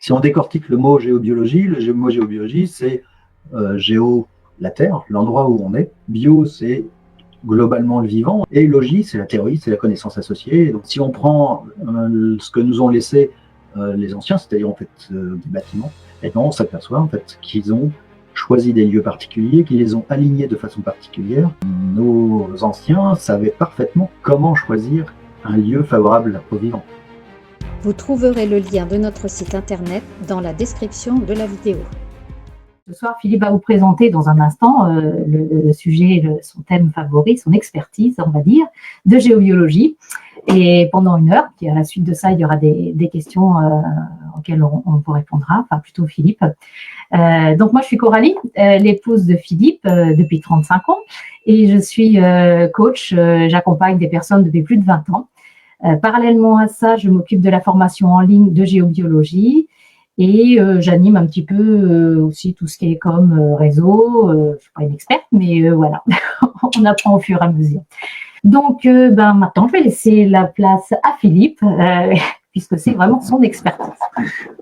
Si on décortique le mot géobiologie, le mot géobiologie, c'est géo, la Terre, l'endroit où on est. Bio, c'est globalement le vivant. Et logie, c'est la théorie, c'est la connaissance associée. Donc, si on prend ce que nous ont laissé les anciens, c'est-à-dire en fait des bâtiments, et bien on s'aperçoit en fait qu'ils ont choisi des lieux particuliers, qu'ils les ont alignés de façon particulière. Nos anciens savaient parfaitement comment choisir un lieu favorable aux vivants. Vous trouverez le lien de notre site internet dans la description de la vidéo. Ce soir, Philippe va vous présenter dans un instant le sujet, son thème favori, son expertise, on va dire, de géobiologie. Et pendant 1 heure, puis à la suite de ça, il y aura des questions auxquelles on vous répondra, enfin plutôt Philippe. Donc moi, je suis Coralie, l'épouse de Philippe depuis 35 ans. Et je suis coach, j'accompagne des personnes depuis plus de 20 ans. Parallèlement à ça, je m'occupe de la formation en ligne de géobiologie. Et j'anime un petit peu aussi tout ce qui est comme réseau. Je ne suis pas une experte, mais voilà, on apprend au fur et à mesure. Donc, maintenant, je vais laisser la place à Philippe, puisque c'est vraiment son expertise.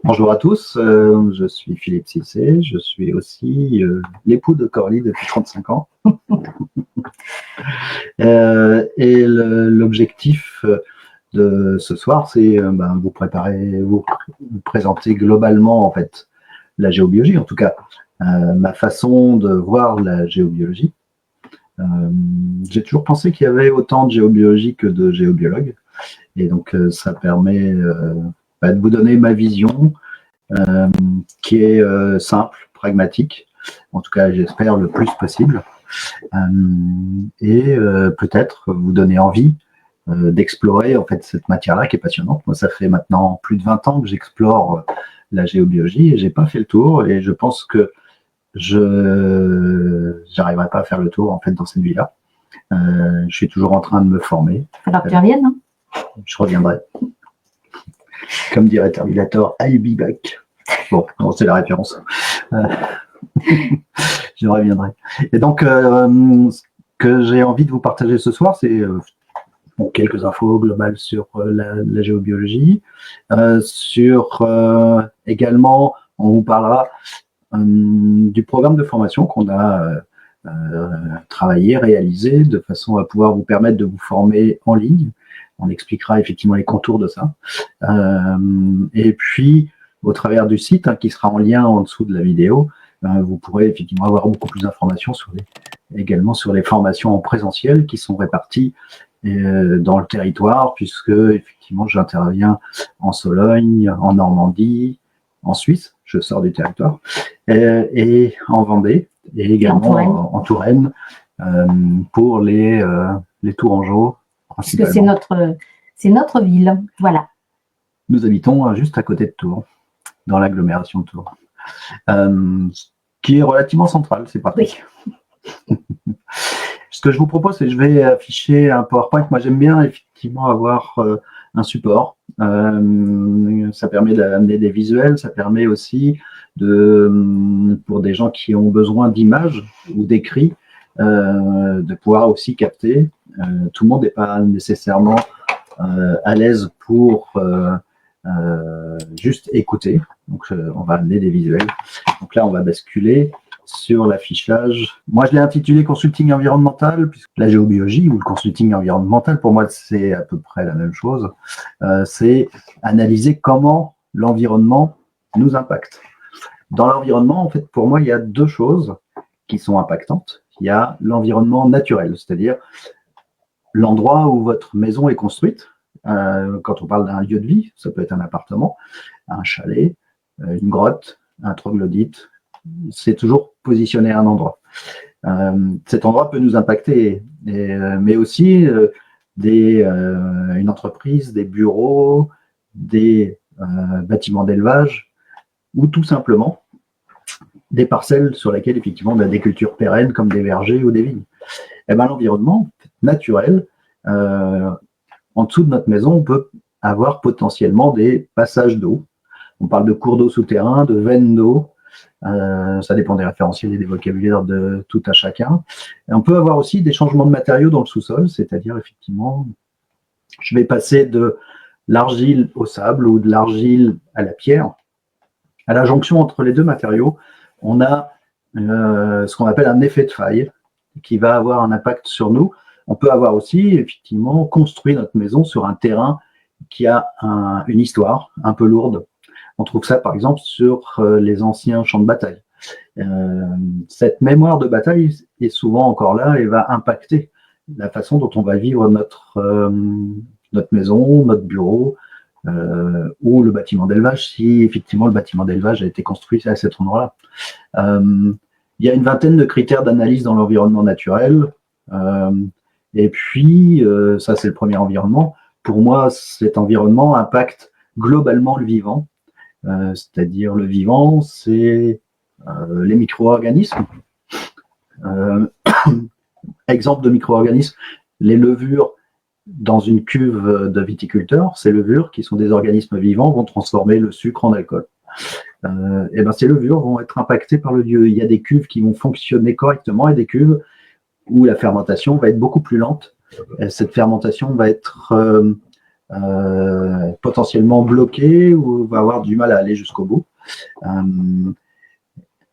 Bonjour à tous, je suis Philippe Cissé, je suis aussi l'époux de Coralie depuis 35 ans. Et l'objectif de ce soir, c'est vous présenter globalement en fait la géobiologie, en tout cas ma façon de voir la géobiologie. J'ai toujours pensé qu'il y avait autant de géobiologie que de géobiologues, et donc ça permet de vous donner ma vision qui est simple, pragmatique, en tout cas j'espère le plus possible, et peut-être vous donner envie d'explorer en fait cette matière-là qui est passionnante. Moi, ça fait maintenant plus de 20 ans que j'explore la géobiologie et j'ai pas fait le tour, et je pense que je n'arriverai pas à faire le tour en fait dans cette vie-là. Je suis toujours en train de me former. Alors que tu reviennes, hein. Je reviendrai. Comme dirait Terminator, I'll be back. Bon, c'est la référence. Je reviendrai. Et donc, ce que j'ai envie de vous partager ce soir, c'est quelques infos globales sur la géobiologie. Également, on vous parlera du programme de formation qu'on a travaillé, réalisé, de façon à pouvoir vous permettre de vous former en ligne. On expliquera effectivement les contours de ça. Et puis, au travers du site, qui sera en lien en dessous de la vidéo, vous pourrez effectivement avoir beaucoup plus d'informations également sur les formations en présentiel qui sont réparties dans le territoire, puisque effectivement j'interviens en Sologne, en Normandie, en Suisse, je sors du territoire, et en Vendée, et également en Touraine, pour les Tourangeaux principalement. Puisque c'est notre ville, voilà. Nous habitons juste à côté de Tours, dans l'agglomération de Tours, qui est relativement centrale, c'est pratique. Oui. Ce que je vous propose, c'est que je vais afficher un PowerPoint. Moi, j'aime bien effectivement avoir un support. Ça permet d'amener des visuels, ça permet aussi pour des gens qui ont besoin d'images ou d'écrits, de pouvoir aussi capter. Tout le monde n'est pas nécessairement à l'aise pour juste écouter. Donc, on va amener des visuels. Donc là, on va basculer sur l'affichage. Moi, je l'ai intitulé consulting environnemental, puisque la géobiologie ou le consulting environnemental, pour moi, c'est à peu près la même chose. C'est analyser comment l'environnement nous impacte. Dans l'environnement, en fait, pour moi, il y a 2 choses qui sont impactantes. Il y a l'environnement naturel, c'est-à-dire l'endroit où votre maison est construite. Quand on parle d'un lieu de vie, ça peut être un appartement, un chalet, une grotte, un troglodyte. C'est toujours positionné à un endroit. Cet endroit peut nous impacter, mais aussi une entreprise, des bureaux, des bâtiments d'élevage, ou tout simplement des parcelles sur lesquelles effectivement on a des cultures pérennes comme des vergers ou des vignes. Et ben, l'environnement naturel, en dessous de notre maison, on peut avoir potentiellement des passages d'eau. On parle de cours d'eau souterrains, de veines d'eau. Ça dépend des référentiels et des vocabulaires de tout à chacun. Et on peut avoir aussi des changements de matériaux dans le sous-sol, c'est-à-dire effectivement, je vais passer de l'argile au sable ou de l'argile à la pierre. À la jonction entre les deux matériaux, on a ce qu'on appelle un effet de faille qui va avoir un impact sur nous. On peut avoir aussi, effectivement, construit notre maison sur un terrain qui a une histoire un peu lourde. On trouve ça, par exemple, sur les anciens champs de bataille. Cette mémoire de bataille est souvent encore là et va impacter la façon dont on va vivre notre maison, notre bureau, ou le bâtiment d'élevage, si effectivement le bâtiment d'élevage a été construit à cet endroit-là. Il y a une vingtaine de critères d'analyse dans l'environnement naturel. Et puis, ça c'est le premier environnement. Pour moi, cet environnement impacte globalement le vivant. C'est-à-dire le vivant, c'est les micro-organismes. Exemple de micro-organismes, les levures dans une cuve de viticulteur, ces levures, qui sont des organismes vivants, vont transformer le sucre en alcool. Et ben ces levures vont être impactées par le lieu. Il y a des cuves qui vont fonctionner correctement et des cuves où la fermentation va être beaucoup plus lente. Cette fermentation va être potentiellement bloquée ou va avoir du mal à aller jusqu'au bout.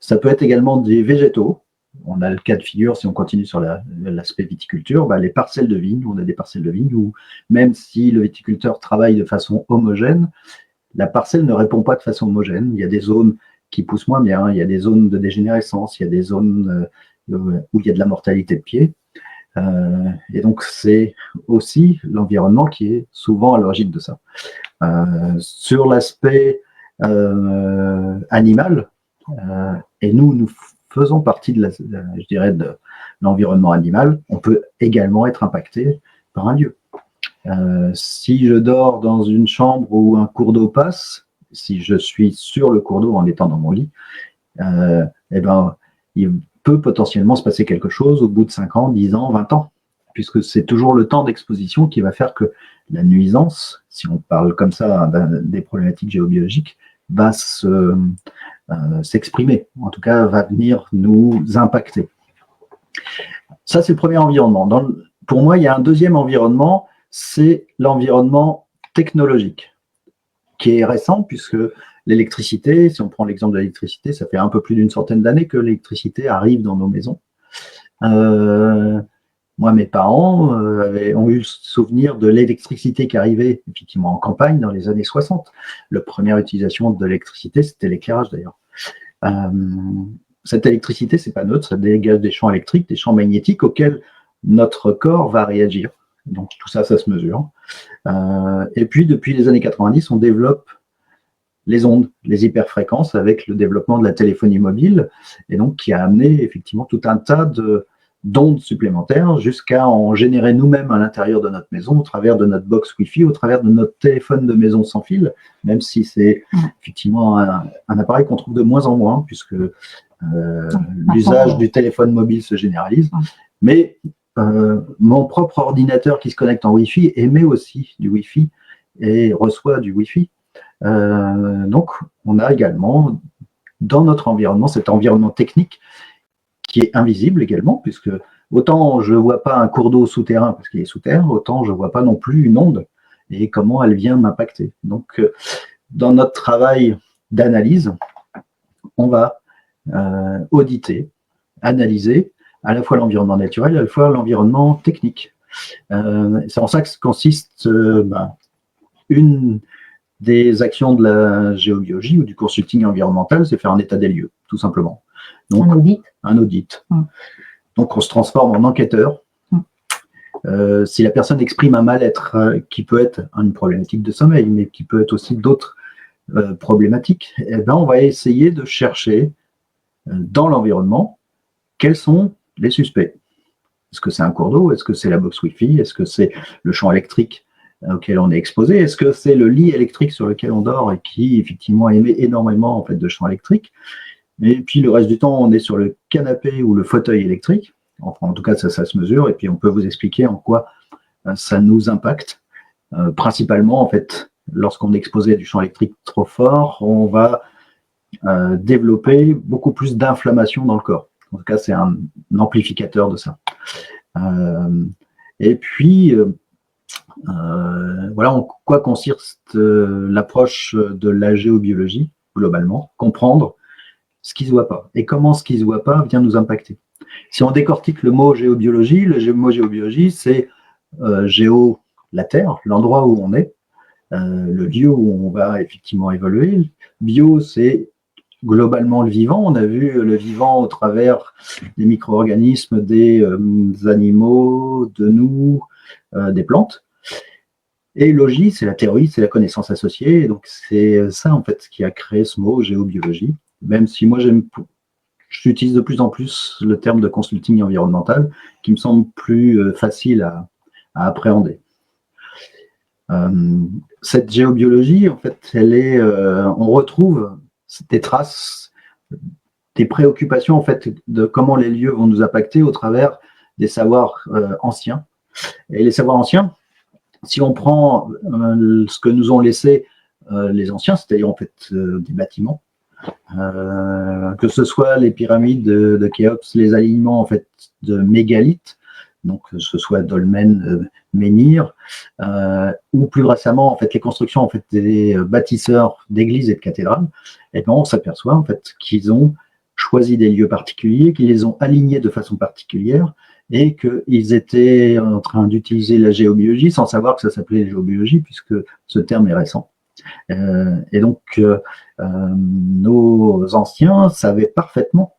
Ça peut être également des végétaux. On a le cas de figure, si on continue sur l'aspect viticulture, les parcelles de vignes, on a des parcelles de vignes où même si le viticulteur travaille de façon homogène, la parcelle ne répond pas de façon homogène. Il y a des zones qui poussent moins bien, il y a des zones de dégénérescence, il y a des zones où il y a de la mortalité de pied. Et donc, c'est aussi l'environnement qui est souvent à l'origine de ça. Sur l'aspect animal, et nous faisons partie je dirais, de l'environnement animal, on peut également être impacté par un lieu. Si je dors dans une chambre où un cours d'eau passe, si je suis sur le cours d'eau en étant dans mon lit, eh ben, il peut potentiellement se passer quelque chose au bout de 5 ans, 10 ans, 20 ans, puisque c'est toujours le temps d'exposition qui va faire que la nuisance, si on parle comme ça des problématiques géobiologiques, va s'exprimer, en tout cas va venir nous impacter. Ça, c'est le premier environnement. Pour moi, il y a un deuxième environnement, c'est l'environnement technologique, qui est récent, puisque l'électricité, si on prend l'exemple de l'électricité, ça fait un peu plus d'une centaine d'années que l'électricité arrive dans nos maisons. Moi, mes parents ont eu le souvenir de l'électricité qui arrivait effectivement en campagne dans les années 60. La première utilisation de l'électricité, c'était l'éclairage d'ailleurs. Cette électricité, c'est pas neutre, ça dégage des champs électriques, des champs magnétiques auxquels notre corps va réagir. Donc tout ça, ça se mesure. Et puis, depuis les années 90, on développe les ondes, les hyperfréquences avec le développement de la téléphonie mobile, et donc qui a amené effectivement tout un tas d'ondes supplémentaires jusqu'à en générer nous-mêmes à l'intérieur de notre maison au travers de notre box Wi-Fi, au travers de notre téléphone de maison sans fil, même si c'est effectivement un appareil qu'on trouve de moins en moins puisque l'usage du téléphone mobile se généralise. Mais mon propre ordinateur qui se connecte en Wi-Fi émet aussi du Wi-Fi et reçoit du Wi-Fi. Donc, on a également dans notre environnement, cet environnement technique qui est invisible également, puisque autant je ne vois pas un cours d'eau souterrain parce qu'il est sous terre, autant je ne vois pas non plus une onde et comment elle vient m'impacter. Donc, dans notre travail d'analyse, on va auditer, analyser à la fois l'environnement naturel et à la fois l'environnement technique. C'est en ça que consiste une des actions de la géobiologie ou du consulting environnemental, c'est faire un état des lieux, tout simplement. Donc, un audit. Donc, on se transforme en enquêteur. Si la personne exprime un mal-être qui peut être une problématique de sommeil, mais qui peut être aussi d'autres problématiques, eh ben, on va essayer de chercher dans l'environnement quels sont les suspects. Est-ce que c'est un cours d'eau? Est-ce que c'est la box Wi-Fi? Est-ce que c'est le champ électrique auquel on est exposé? Est-ce que c'est le lit électrique sur lequel on dort et qui, effectivement, émet énormément en fait, de champs électriques? Et puis, le reste du temps, on est sur le canapé ou le fauteuil électrique. Enfin, en tout cas, ça se mesure. Et puis, on peut vous expliquer en quoi ça nous impacte. Principalement, en fait, lorsqu'on est exposé à du champ électrique trop fort, on va développer beaucoup plus d'inflammation dans le corps. En tout cas, c'est un amplificateur de ça. Et puis, voilà en quoi consiste l'approche de la géobiologie. globalement, comprendre ce qui ne se voit pas et comment ce qui ne se voit pas vient nous impacter. Si on décortique le mot géobiologie, le mot géobiologie, c'est géo, la Terre, l'endroit où on est, le lieu où on va effectivement évoluer. Bio, c'est globalement le vivant. On a vu le vivant au travers des micro-organismes, des animaux, de nous, des plantes. Et logie, c'est la théorie, c'est la connaissance associée. Et donc c'est ça en fait qui a créé ce mot géobiologie. Même si moi j'utilise de plus en plus le terme de consulting environnemental, qui me semble plus facile à appréhender. Cette géobiologie, en fait, on retrouve des traces, des préoccupations en fait de comment les lieux vont nous impacter au travers des savoirs anciens. Et les savoirs anciens, si on prend ce que nous ont laissé les anciens, c'est-à-dire en fait des bâtiments, que ce soit les pyramides de Khéops, les alignements en fait de mégalithes, donc que ce soit dolmen, menhir, ou plus récemment en fait les constructions en fait des bâtisseurs d'églises et de cathédrales, et bien on s'aperçoit en fait qu'ils ont choisi des lieux particuliers, qu'ils les ont alignés de façon particulière, et qu'ils étaient en train d'utiliser la géobiologie sans savoir que ça s'appelait géobiologie, puisque ce terme est récent. Et donc, nos anciens savaient parfaitement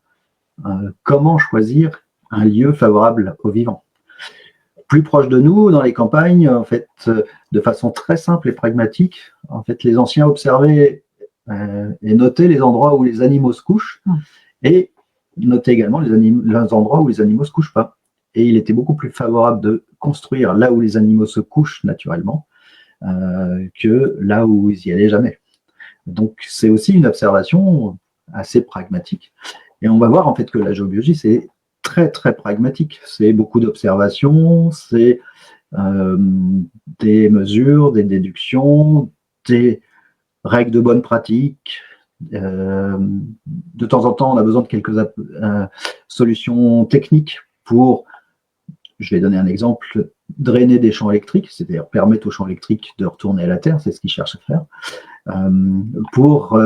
comment choisir un lieu favorable aux vivants. Plus proche de nous, dans les campagnes, en fait, de façon très simple et pragmatique, en fait, les anciens observaient et notaient les endroits où les animaux se couchent, et notaient également les endroits où les animaux ne se couchent pas. Et il était beaucoup plus favorable de construire là où les animaux se couchent naturellement que là où ils n'y allaient jamais. Donc c'est aussi une observation assez pragmatique. Et on va voir en fait que la géobiologie, c'est très très pragmatique. C'est beaucoup d'observations, c'est des mesures, des déductions, des règles de bonne pratique. De temps en temps, on a besoin de quelques solutions techniques pour, je vais donner un exemple, drainer des champs électriques, c'est-à-dire permettre aux champs électriques de retourner à la Terre, c'est ce qu'ils cherchent à faire, pour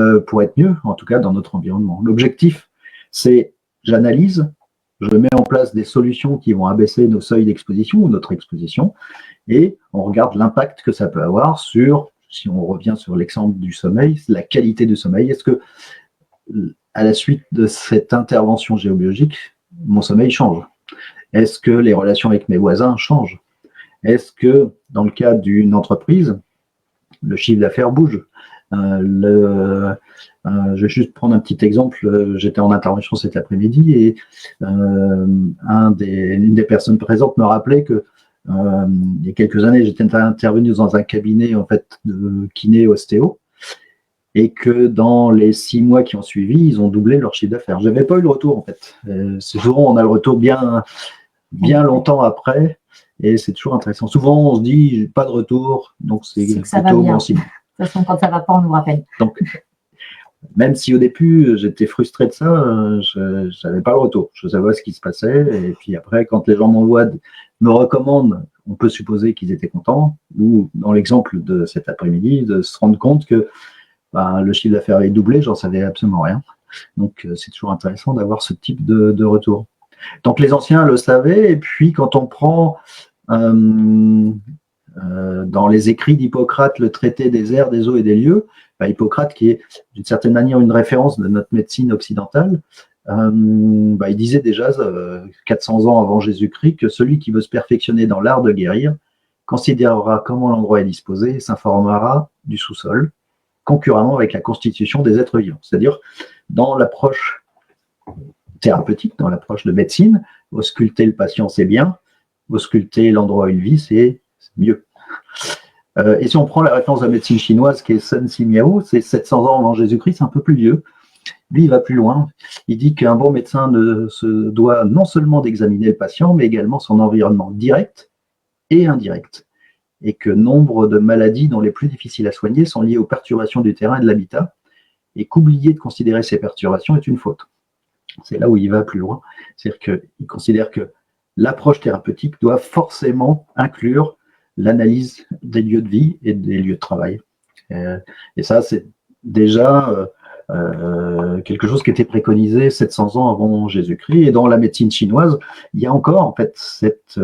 être mieux, en tout cas dans notre environnement. L'objectif, c'est j'analyse, je mets en place des solutions qui vont abaisser nos seuils d'exposition ou notre exposition, et on regarde l'impact que ça peut avoir sur, si on revient sur l'exemple du sommeil, la qualité du sommeil. Est-ce que, à la suite de cette intervention géobiologique, mon sommeil change? Est-ce que les relations avec mes voisins changent? Est-ce que, dans le cas d'une entreprise, le chiffre d'affaires bouge? Je vais juste prendre un petit exemple. J'étais en intervention cet après-midi et une des personnes présentes me rappelait que il y a quelques années, j'étais intervenu dans un cabinet en fait de kiné ostéo et que dans les 6 mois qui ont suivi, ils ont doublé leur chiffre d'affaires. Je n'avais pas eu le retour en fait. C'est souvent on a le retour bien longtemps après et c'est toujours intéressant. Souvent on se dit pas de retour, donc c'est plutôt bon signe. De toute façon, quand ça ne va pas, on nous rappelle. Donc, même si au début j'étais frustré de ça, je n'avais pas le retour. Je savais ce qui se passait. Et puis après, quand les gens me recommandent, on peut supposer qu'ils étaient contents. Ou dans l'exemple de cet après-midi, de se rendre compte que le chiffre d'affaires avait doublé, j'en savais absolument rien. Donc c'est toujours intéressant d'avoir ce type de retour. Donc les anciens le savaient. Et puis quand on prend dans les écrits d'Hippocrate, le traité des airs, des eaux et des lieux, Hippocrate, qui est d'une certaine manière une référence de notre médecine occidentale, il disait déjà 400 ans avant Jésus-Christ que celui qui veut se perfectionner dans l'art de guérir considérera comment l'endroit est disposé et s'informera du sous-sol, concurremment avec la constitution des êtres vivants. C'est-à-dire, dans l'approche thérapeutique, dans l'approche de médecine, ausculter le patient, c'est bien, ausculter l'endroit où il vit, c'est mieux. Et si on prend la référence de la médecine chinoise qui est Sun Simiao, c'est 700 ans avant Jésus-Christ, c'est un peu plus vieux. Lui, il va plus loin. Il dit qu'un bon médecin se doit non seulement d'examiner le patient, mais également son environnement direct et indirect. Et que nombre de maladies dont les plus difficiles à soigner sont liées aux perturbations du terrain et de l'habitat, et qu'oublier de considérer ces perturbations est une faute. C'est là où il va plus loin. C'est-à-dire qu'il considère que l'approche thérapeutique doit forcément inclure l'analyse des lieux de vie et des lieux de travail. Et ça, c'est déjà quelque chose qui était préconisé 700 ans avant Jésus-Christ. Et dans la médecine chinoise, il y a encore en fait cette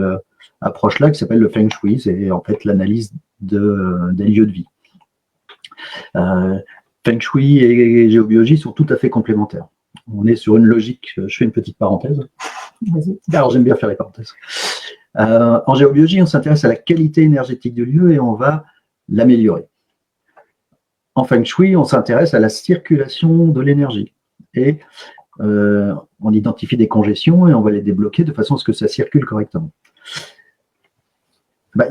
approche-là qui s'appelle le Feng Shui, c'est en fait l'analyse des lieux de vie. Feng Shui et géobiologie sont tout à fait complémentaires. On est sur une logique, je fais une petite parenthèse. Alors j'aime bien faire les parenthèses. En géobiologie, on s'intéresse à la qualité énergétique du lieu et on va l'améliorer. En Feng Shui, on s'intéresse à la circulation de l'énergie. Et on identifie des congestions et on va les débloquer de façon à ce que ça circule correctement.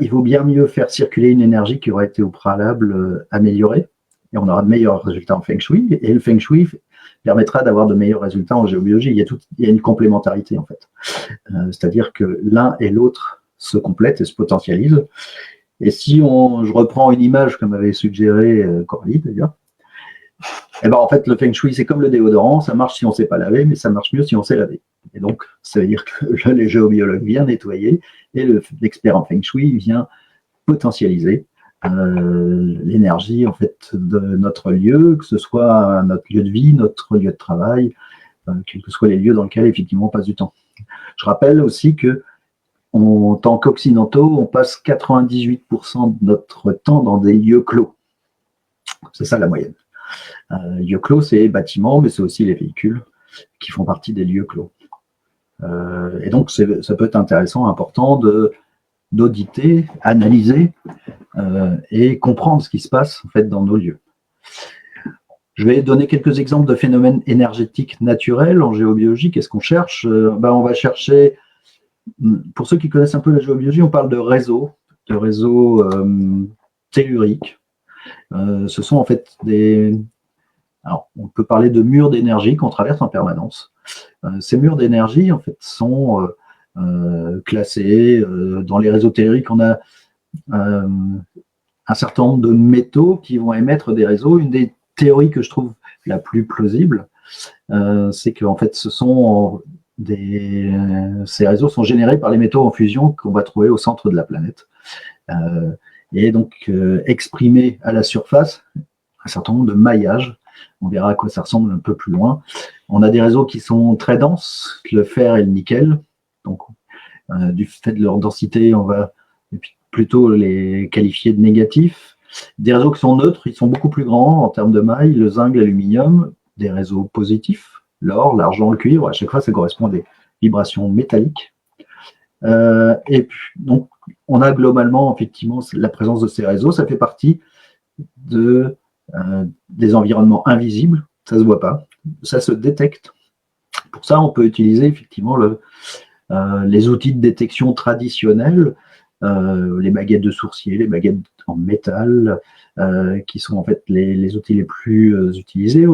Il vaut bien mieux faire circuler une énergie qui aurait été au préalable améliorée, et on aura de meilleurs résultats en Feng Shui, et le Feng Shui permettra d'avoir de meilleurs résultats en géobiologie. Il y a une complémentarité en fait. C'est-à-dire que l'un et l'autre se complètent et se potentialisent. Et si je reprends une image comme avait suggéré Coralie d'ailleurs, en fait le Feng Shui c'est comme le déodorant, ça marche si on ne sait pas laver, mais ça marche mieux si on sait laver. Et donc ça veut dire que le géobiologue vient nettoyer et l'expert en Feng Shui vient potentialiser l'énergie en fait de notre lieu, que ce soit notre lieu de vie, notre lieu de travail, quels que soient les lieux dans lesquels effectivement on passe du temps. Je rappelle aussi que en tant qu'occidentaux, on passe 98% de notre temps dans des lieux clos. C'est ça la moyenne. Lieux clos, c'est les bâtiments, mais c'est aussi les véhicules qui font partie des lieux clos. Et donc, ça peut être intéressant, important d'auditer, analyser et comprendre ce qui se passe en fait dans nos lieux. Je vais donner quelques exemples de phénomènes énergétiques naturels en géobiologie. Qu'est-ce qu'on cherche? On va chercher, pour ceux qui connaissent un peu la géobiologie, on parle de réseaux telluriques. Ce sont en fait alors, on peut parler de murs d'énergie qu'on traverse en permanence. Ces murs d'énergie, en fait, sont classés dans les réseaux telluriques. On a un certain nombre de métaux qui vont émettre des réseaux. Une des théories que je trouve la plus plausible, c'est qu'en fait, ces réseaux sont générés par les métaux en fusion qu'on va trouver au centre de la planète. Et donc, exprimés à la surface, un certain nombre de maillages. On verra à quoi ça ressemble un peu plus loin. On a des réseaux qui sont très denses, le fer et le nickel. Donc, du fait de leur densité, on va plutôt les qualifier de négatifs. Des réseaux qui sont neutres, ils sont beaucoup plus grands en termes de maille, le zinc, l'aluminium. Des réseaux positifs, l'or, l'argent, le cuivre. À chaque fois, ça correspond à des vibrations métalliques. Et puis, donc, on a globalement, effectivement, la présence de ces réseaux. Ça fait partie des environnements invisibles, ça ne se voit pas, ça se détecte. Pour ça, on peut utiliser effectivement les outils de détection traditionnels, les baguettes de sourcier, les baguettes en métal, qui sont en fait les outils les plus utilisés.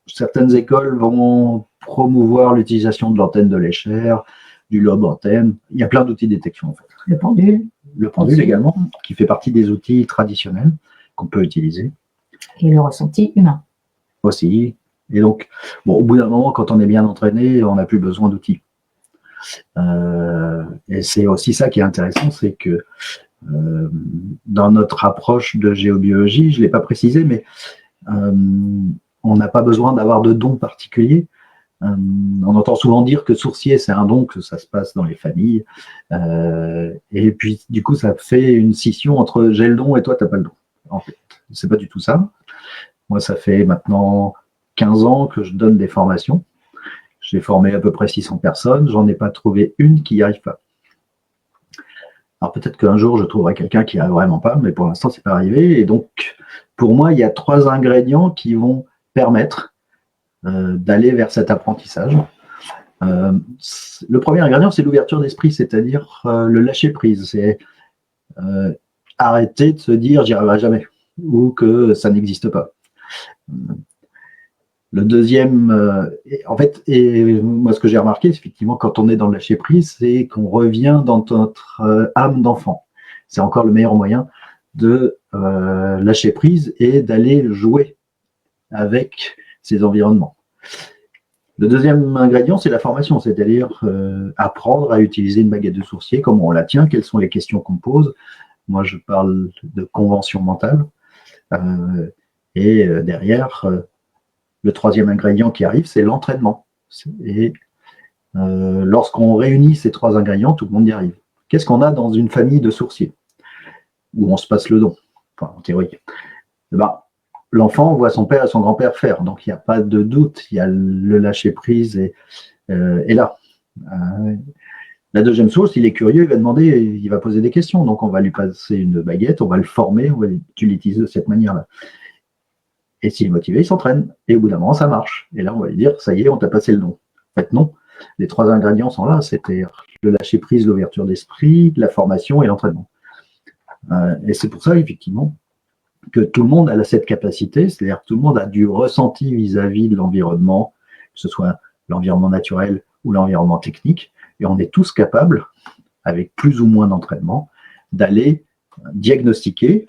Certaines écoles vont promouvoir l'utilisation de l'antenne de l'Escher, du lobe antenne. Il y a plein d'outils de détection en fait. Le pendule. Le pendule également, qui fait partie des outils traditionnels qu'on peut utiliser. Et le ressenti humain. Aussi. Et donc, au bout d'un moment, quand on est bien entraîné, on n'a plus besoin d'outils. Et c'est aussi ça qui est intéressant, c'est que dans notre approche de géobiologie, je ne l'ai pas précisé, mais on n'a pas besoin d'avoir de dons particuliers. On entend souvent dire que sourcier, c'est un don, que ça se passe dans les familles. Et puis, du coup, ça fait une scission entre j'ai le don et toi, tu n'as pas le don. En fait, c'est pas du tout ça. Moi, ça fait maintenant 15 ans que je donne des formations. J'ai formé à peu près 600 personnes. J'en ai pas trouvé une qui n'y arrive pas. Alors peut-être qu'un jour, je trouverai quelqu'un qui n'y arrive vraiment pas, mais pour l'instant, c'est pas arrivé. Et donc, pour moi, il y a 3 ingrédients qui vont permettre d'aller vers cet apprentissage. Le premier ingrédient, c'est l'ouverture d'esprit, c'est-à-dire le lâcher-prise. C'est arrêter de se dire j'y arriverai jamais ou que ça n'existe pas. Le deuxième, en fait, et moi ce que j'ai remarqué, c'est effectivement quand on est dans le lâcher prise, c'est qu'on revient dans notre âme d'enfant. C'est encore le meilleur moyen de lâcher prise et d'aller jouer avec ces environnements. Le deuxième ingrédient, c'est la formation, c'est-à-dire apprendre à utiliser une baguette de sourcier, comment on la tient, quelles sont les questions qu'on pose. Moi, je parle de convention mentale. Et derrière, le troisième ingrédient qui arrive, c'est l'entraînement. Et lorsqu'on réunit ces 3 ingrédients, tout le monde y arrive. Qu'est-ce qu'on a dans une famille de sourciers où on se passe le don, enfin, en théorie? L'enfant voit son père et son grand-père faire, donc il n'y a pas de doute, il y a le lâcher-prise et là. La deuxième source, il est curieux, il va demander, il va poser des questions, donc on va lui passer une baguette, on va le former, tu l'utilises de cette manière-là. Et s'il est motivé, il s'entraîne, et au bout d'un moment, ça marche. Et là, on va lui dire, ça y est, on t'a passé le don. En fait, non. Les 3 ingrédients sont là, c'était le lâcher-prise, l'ouverture d'esprit, la formation et l'entraînement. Et c'est pour ça, effectivement, que tout le monde a cette capacité, c'est-à-dire que tout le monde a du ressenti vis-à-vis de l'environnement, que ce soit l'environnement naturel ou l'environnement technique, et on est tous capables, avec plus ou moins d'entraînement, d'aller diagnostiquer,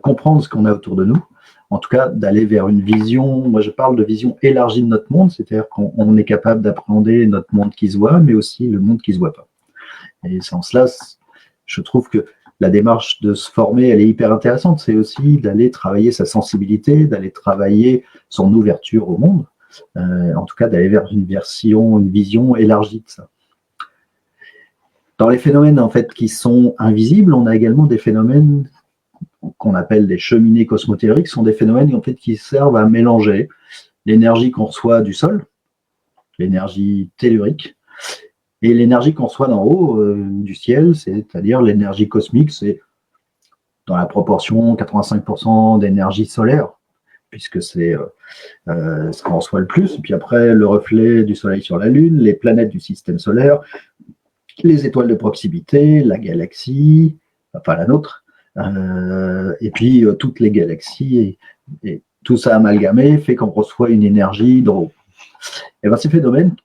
comprendre ce qu'on a autour de nous, en tout cas d'aller vers une vision, moi je parle de vision élargie de notre monde, c'est-à-dire qu'on est capable d'appréhender notre monde qui se voit, mais aussi le monde qui ne se voit pas. Et en cela, je trouve que la démarche de se former, elle est hyper intéressante. C'est aussi d'aller travailler sa sensibilité, d'aller travailler son ouverture au monde. En tout cas, d'aller vers une vision élargie de ça. Dans les phénomènes en fait qui sont invisibles, on a également des phénomènes qu'on appelle des cheminées cosmotelluriques. Ce sont des phénomènes en fait qui servent à mélanger l'énergie qu'on reçoit du sol, l'énergie tellurique, et l'énergie qu'on reçoit d'en haut du ciel, c'est-à-dire l'énergie cosmique, c'est dans la proportion 85% d'énergie solaire, puisque c'est ce qu'on reçoit le plus. Et puis après, le reflet du Soleil sur la Lune, les planètes du système solaire, les étoiles de proximité, la galaxie, enfin la nôtre, et puis toutes les galaxies, et tout ça amalgamé fait qu'on reçoit une énergie d'en haut. Et bien, ces phénomènes,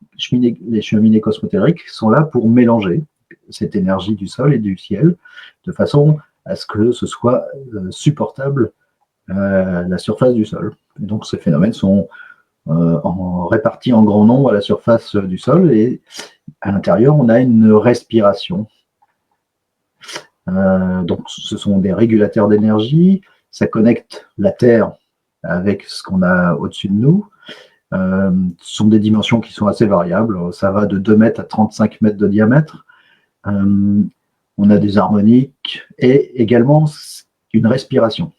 les cheminées cosmotelluriques, sont là pour mélanger cette énergie du sol et du ciel de façon à ce que ce soit supportable à la surface du sol. Et donc, ces phénomènes sont répartis en grand nombre à la surface du sol et à l'intérieur, on a une respiration. Donc, ce sont des régulateurs d'énergie, ça connecte la Terre avec ce qu'on a au-dessus de nous. Ce sont des dimensions qui sont assez variables. Ça va de 2 mètres à 35 mètres de diamètre. On a des harmoniques et également une respiration.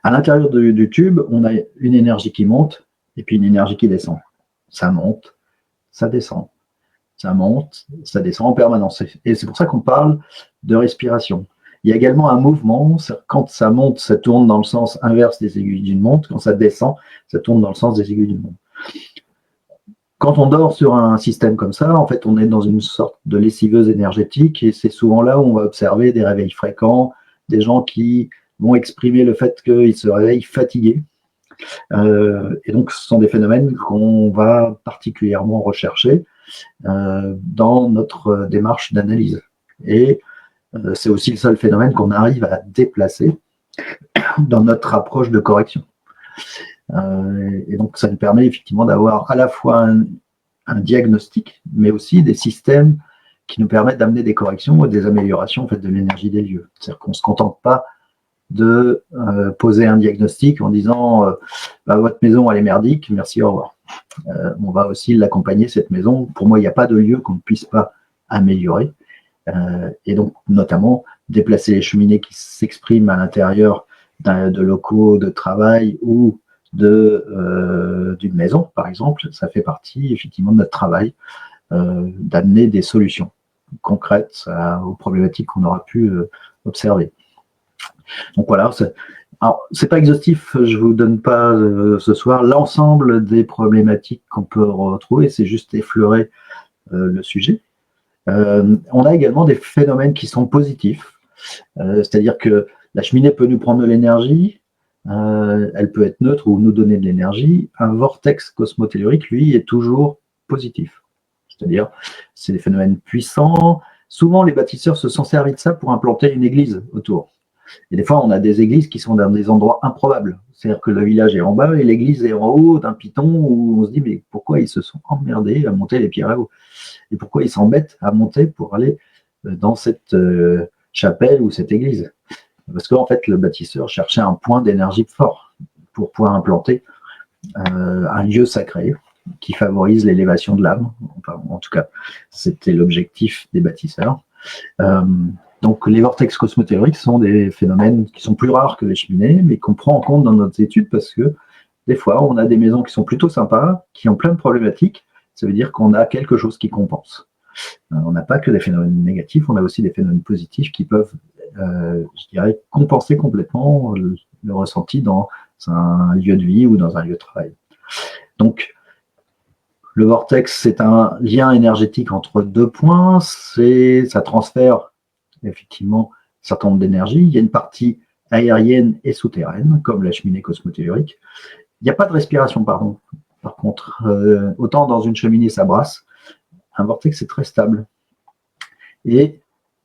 À l'intérieur du tube, on a une énergie qui monte et puis une énergie qui descend. Ça monte, ça descend. Ça monte, ça descend en permanence. Et c'est pour ça qu'on parle de respiration. Il y a également un mouvement, quand ça monte, ça tourne dans le sens inverse des aiguilles d'une montre, quand ça descend, ça tourne dans le sens des aiguilles d'une montre. Quand on dort sur un système comme ça, en fait, on est dans une sorte de lessiveuse énergétique et c'est souvent là où on va observer des réveils fréquents, des gens qui vont exprimer le fait qu'ils se réveillent fatigués. Et donc, ce sont des phénomènes qu'on va particulièrement rechercher dans notre démarche d'analyse. Et c'est aussi le seul phénomène qu'on arrive à déplacer dans notre approche de correction. Et donc, ça nous permet effectivement d'avoir à la fois un diagnostic, mais aussi des systèmes qui nous permettent d'amener des corrections et des améliorations en fait, de l'énergie des lieux. C'est-à-dire qu'on ne se contente pas de poser un diagnostic en disant votre maison elle est merdique, merci, au revoir. On va aussi l'accompagner, cette maison. Pour moi, il n'y a pas de lieu qu'on ne puisse pas améliorer. Et donc, notamment, déplacer les cheminées qui s'expriment à l'intérieur de locaux de travail ou d'une maison, par exemple, ça fait partie effectivement de notre travail d'amener des solutions concrètes aux problématiques qu'on aura pu observer. Donc voilà, c'est pas exhaustif, je vous donne pas ce soir l'ensemble des problématiques qu'on peut retrouver, c'est juste effleurer le sujet. On a également des phénomènes qui sont positifs, c'est-à-dire que la cheminée peut nous prendre de l'énergie, elle peut être neutre ou nous donner de l'énergie. Un vortex cosmotellurique, lui, est toujours positif. C'est-à-dire, c'est des phénomènes puissants. Souvent, les bâtisseurs se sont servis de ça pour implanter une église autour. Et des fois, on a des églises qui sont dans des endroits improbables. C'est-à-dire que le village est en bas et l'église est en haut d'un piton où on se dit, mais pourquoi ils se sont emmerdés à monter les pierres là-haut? Et pourquoi ils s'embêtent à monter pour aller dans cette chapelle ou cette église? Parce qu'en fait, le bâtisseur cherchait un point d'énergie fort pour pouvoir implanter un lieu sacré qui favorise l'élévation de l'âme. Enfin, en tout cas, c'était l'objectif des bâtisseurs. Donc, les vortex cosmotelluriques sont des phénomènes qui sont plus rares que les cheminées, mais qu'on prend en compte dans notre étude parce que des fois, on a des maisons qui sont plutôt sympas, qui ont plein de problématiques. Ça veut dire qu'on a quelque chose qui compense. On n'a pas que des phénomènes négatifs, on a aussi des phénomènes positifs qui peuvent, je dirais, compenser complètement le ressenti dans un lieu de vie ou dans un lieu de travail. Donc, le vortex, c'est un lien énergétique entre deux points, ça transfère effectivement un certain nombre d'énergie. Il y a une partie aérienne et souterraine, comme la cheminée cosmotellurique. Il n'y a pas de respiration, par contre. Autant dans une cheminée, ça brasse, un vortex, c'est très stable. Et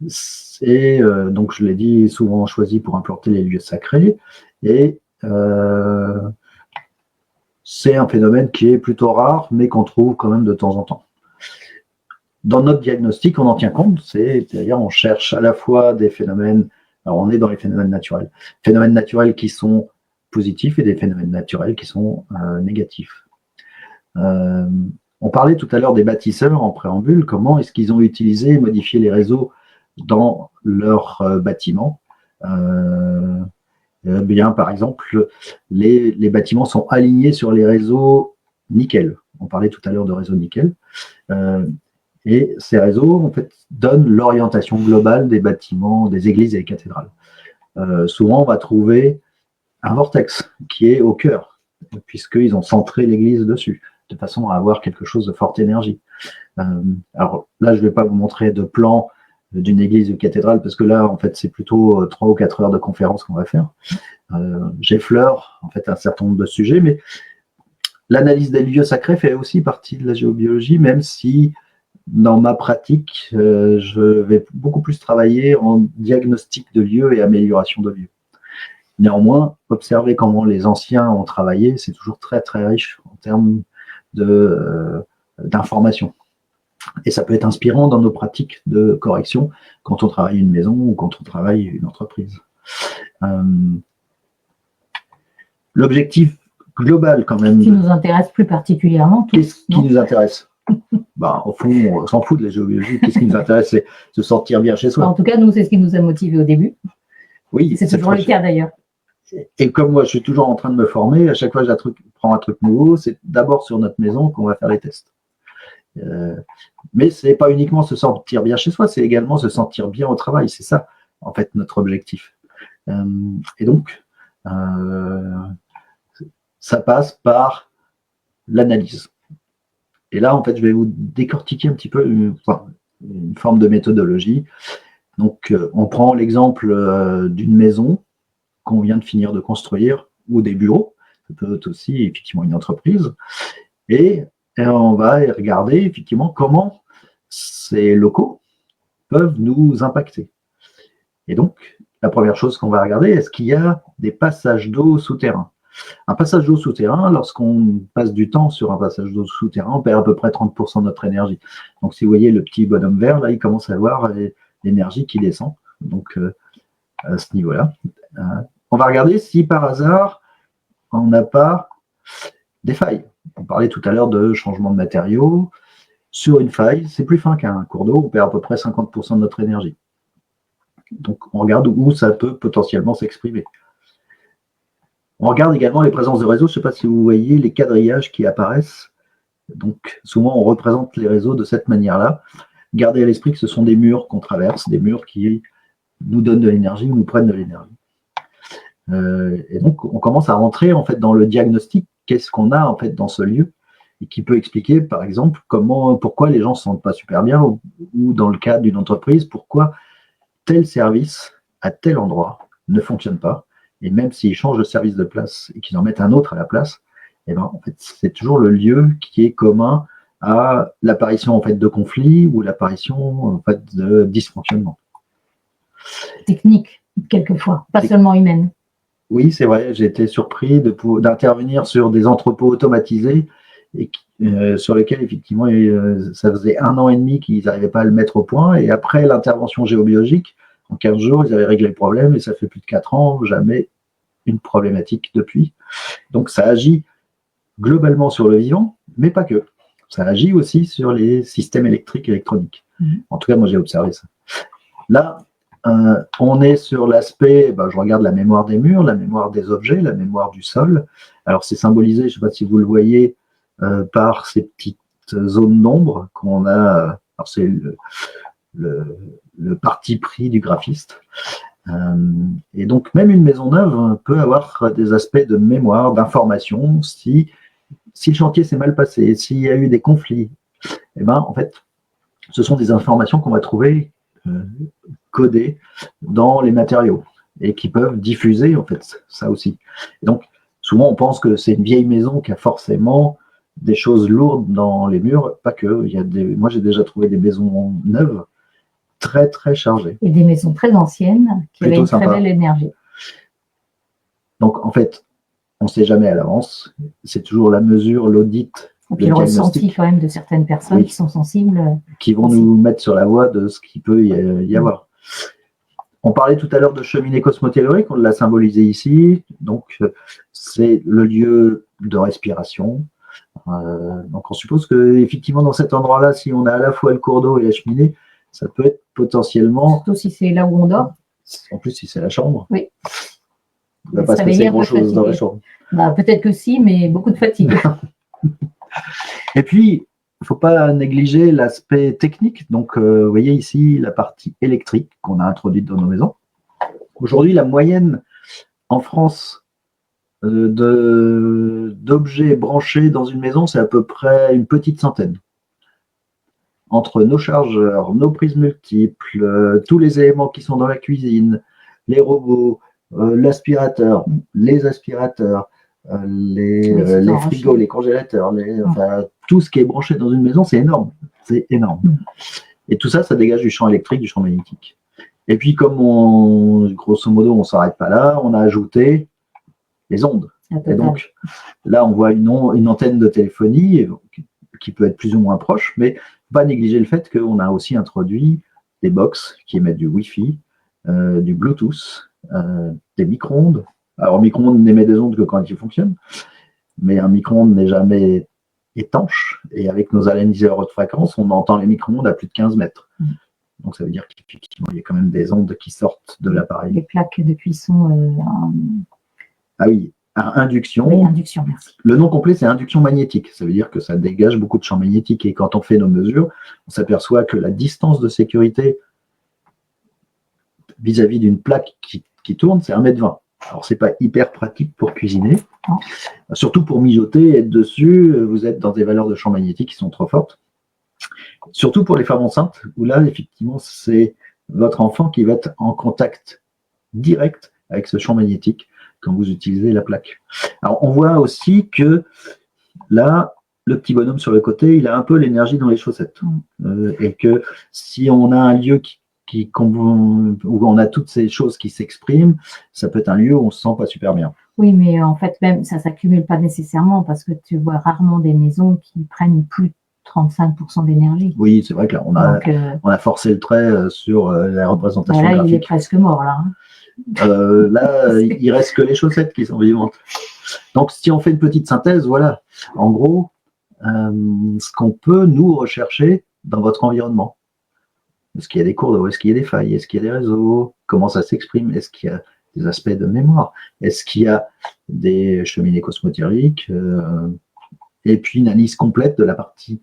c'est, donc, je l'ai dit, souvent choisi pour implanter les lieux sacrés. Et c'est un phénomène qui est plutôt rare, mais qu'on trouve quand même de temps en temps. Dans notre diagnostic, on en tient compte, c'est-à-dire on cherche à la fois des phénomènes, alors on est dans les phénomènes naturels qui sont positifs et des phénomènes naturels qui sont négatifs. On parlait tout à l'heure des bâtisseurs en préambule, comment est-ce qu'ils ont utilisé et modifié les réseaux dans leurs bâtiments. Bien, par exemple, les bâtiments sont alignés sur les réseaux nickel. On parlait tout à l'heure de réseau nickel. Et ces réseaux, en fait, donnent l'orientation globale des bâtiments, des églises et des cathédrales. Souvent, on va trouver un vortex qui est au cœur, puisqu'ils ont centré l'église dessus, de façon à avoir quelque chose de forte énergie. Alors là, je ne vais pas vous montrer de plan d'une église ou cathédrale, parce que là, en fait, c'est plutôt 3 ou 4 heures de conférence qu'on va faire. J'effleure, en fait, un certain nombre de sujets, mais l'analyse des lieux sacrés fait aussi partie de la géobiologie, même si dans ma pratique, je vais beaucoup plus travailler en diagnostic de lieux et amélioration de lieux. Néanmoins, observer comment les anciens ont travaillé, c'est toujours très très riche en termes d'informations. Et ça peut être inspirant dans nos pratiques de correction quand on travaille une maison ou quand on travaille une entreprise. L'objectif global quand même. Qui nous intéresse plus particulièrement. Qu'est-ce qui nous intéresse? Au fond, on s'en fout de la géobiologie. Qu'est-ce qui nous intéresse, c'est se sentir bien chez soi. En tout cas, nous, c'est ce qui nous a motivés au début. Oui, c'est toujours le cas d'ailleurs. Et comme moi, je suis toujours en train de me former, à chaque fois que prends un truc nouveau, c'est d'abord sur notre maison qu'on va faire les tests. Mais ce n'est pas uniquement se sentir bien chez soi, c'est également se sentir bien au travail. C'est ça, en fait, notre objectif. Et donc, ça passe par l'analyse. Et là, en fait, je vais vous décortiquer un petit peu une forme de méthodologie. Donc, on prend l'exemple d'une maison qu'on vient de finir de construire ou des bureaux. Ça peut être aussi, effectivement, une entreprise. Et on va regarder, effectivement, comment ces locaux peuvent nous impacter. Et donc, la première chose qu'on va regarder, est-ce qu'il y a des passages d'eau souterrains? Un passage d'eau souterrain, lorsqu'on passe du temps sur un passage d'eau souterrain, on perd à peu près 30% de notre énergie. Donc, si vous voyez le petit bonhomme vert, là, il commence à avoir l'énergie qui descend. Donc, à ce niveau-là. On va regarder si, par hasard, on n'a pas des failles. On parlait tout à l'heure de changement de matériaux. Sur une faille, c'est plus fin qu'un cours d'eau, on perd à peu près 50% de notre énergie. Donc, on regarde où ça peut potentiellement s'exprimer. On regarde également les présences de réseaux. Je ne sais pas si vous voyez les quadrillages qui apparaissent. Donc, souvent, on représente les réseaux de cette manière-là. Gardez à l'esprit que ce sont des murs qu'on traverse, des murs qui nous donnent de l'énergie ou nous prennent de l'énergie. Et donc, on commence à rentrer en fait dans le diagnostic. Qu'est-ce qu'on a en fait dans ce lieu et qui peut expliquer, par exemple, pourquoi les gens ne se sentent pas super bien ou dans le cas d'une entreprise, pourquoi tel service à tel endroit ne fonctionne pas. Et même s'ils changent de service de place et qu'ils en mettent un autre à la place, eh ben, en fait, c'est toujours le lieu qui est commun à l'apparition en fait, de conflits ou l'apparition en fait, de dysfonctionnement. Technique, quelquefois, pas seulement humaine. Oui, c'est vrai, j'ai été surpris d'intervenir sur des entrepôts automatisés et sur lesquels, effectivement, ça faisait 1 an et demi qu'ils n'arrivaient pas à le mettre au point. Et après l'intervention géobiologique, en 15 jours, ils avaient réglé le problème et ça fait plus de 4 ans, jamais une problématique depuis. Donc, ça agit globalement sur le vivant, mais pas que. Ça agit aussi sur les systèmes électriques et électroniques. En tout cas, moi, j'ai observé ça. Là, on est sur l'aspect, je regarde la mémoire des murs, la mémoire des objets, la mémoire du sol. Alors, c'est symbolisé, je ne sais pas si vous le voyez, par ces petites zones d'ombre qu'on a. Alors, c'est le parti pris du graphiste. Et donc, même une maison neuve peut avoir des aspects de mémoire, d'information, si le chantier s'est mal passé, s'il y a eu des conflits. En fait, ce sont des informations qu'on va trouver codées dans les matériaux et qui peuvent diffuser, en fait, ça aussi. Et donc, souvent, on pense que c'est une vieille maison qui a forcément des choses lourdes dans les murs, pas que. Moi, j'ai déjà trouvé des maisons neuves très, très chargées. Et des maisons très anciennes qui avaient une très belle énergie. Donc, en fait, on ne sait jamais à l'avance. C'est toujours la mesure, l'audit. Et puis le ressenti quand même de certaines personnes qui sont sensibles. Qui vont nous mettre sur la voie de ce qu'il peut y avoir. On parlait tout à l'heure de cheminée cosmotellurique, on l'a symbolisé ici. Donc, c'est le lieu de respiration. Donc, on suppose qu'effectivement, dans cet endroit-là, si on a à la fois le cours d'eau et la cheminée, ça peut être potentiellement… Surtout si c'est là où on dort. En plus, si c'est la chambre. Oui. Il ne va pas se passer grand-chose dans la chambre. Peut-être que si, mais beaucoup de fatigue. Et puis, il ne faut pas négliger l'aspect technique. Donc, vous voyez ici la partie électrique qu'on a introduite dans nos maisons. Aujourd'hui, la moyenne en France d'objets branchés dans une maison, c'est à peu près une petite centaine. Entre nos chargeurs, nos prises multiples, tous les éléments qui sont dans la cuisine, les robots, l'aspirateur, les aspirateurs, les frigos, les congélateurs, tout ce qui est branché dans une maison, c'est énorme. C'est énorme. Et tout ça, ça dégage du champ électrique, du champ magnétique. Et puis, comme grosso modo, on ne s'arrête pas là, on a ajouté les ondes. Et donc, là, on voit une antenne de téléphonie qui peut être plus ou moins proche, mais pas négliger le fait qu'on a aussi introduit des box qui émettent du Wi-Fi, du Bluetooth, des micro-ondes. Alors, micro-ondes n'émet des ondes que quand il fonctionne, mais un micro-ondes n'est jamais étanche. Et avec nos analyseurs haute fréquence, on entend les micro-ondes à plus de 15 mètres. Donc, ça veut dire qu'effectivement, il y a quand même des ondes qui sortent de l'appareil. Les plaques de cuisson. Ah oui, induction. Oui, induction, merci. Le nom complet, c'est induction magnétique. Ça veut dire que ça dégage beaucoup de champs magnétiques. Et quand on fait nos mesures, on s'aperçoit que la distance de sécurité vis-à-vis d'une plaque qui tourne, c'est 1,20 m. Alors, ce n'est pas hyper pratique pour cuisiner. Non. Surtout pour mijoter et être dessus, vous êtes dans des valeurs de champs magnétiques qui sont trop fortes. Surtout pour les femmes enceintes, où là, effectivement, c'est votre enfant qui va être en contact direct avec ce champ magnétique quand vous utilisez la plaque. Alors, on voit aussi que là, le petit bonhomme sur le côté, il a un peu l'énergie dans les chaussettes. Et que si on a un lieu où on a toutes ces choses qui s'expriment, ça peut être un lieu où on ne se sent pas super bien. Oui, mais en fait, même ça ne s'accumule pas nécessairement parce que tu vois rarement des maisons qui prennent plus de 35% d'énergie. Oui, c'est vrai que là, on a forcé le trait sur la représentation graphique. Il est presque mort, là. Là, il reste que les chaussettes qui sont vivantes. Donc, si on fait une petite synthèse, voilà, en gros, ce qu'on peut nous rechercher dans votre environnement. Est-ce qu'il y a des cours d'eau? Est-ce qu'il y a des failles? Est-ce qu'il y a des réseaux? Comment ça s'exprime? Est-ce qu'il y a des aspects de mémoire? Est-ce qu'il y a des cheminées cosmotériques? Et puis une analyse complète de la partie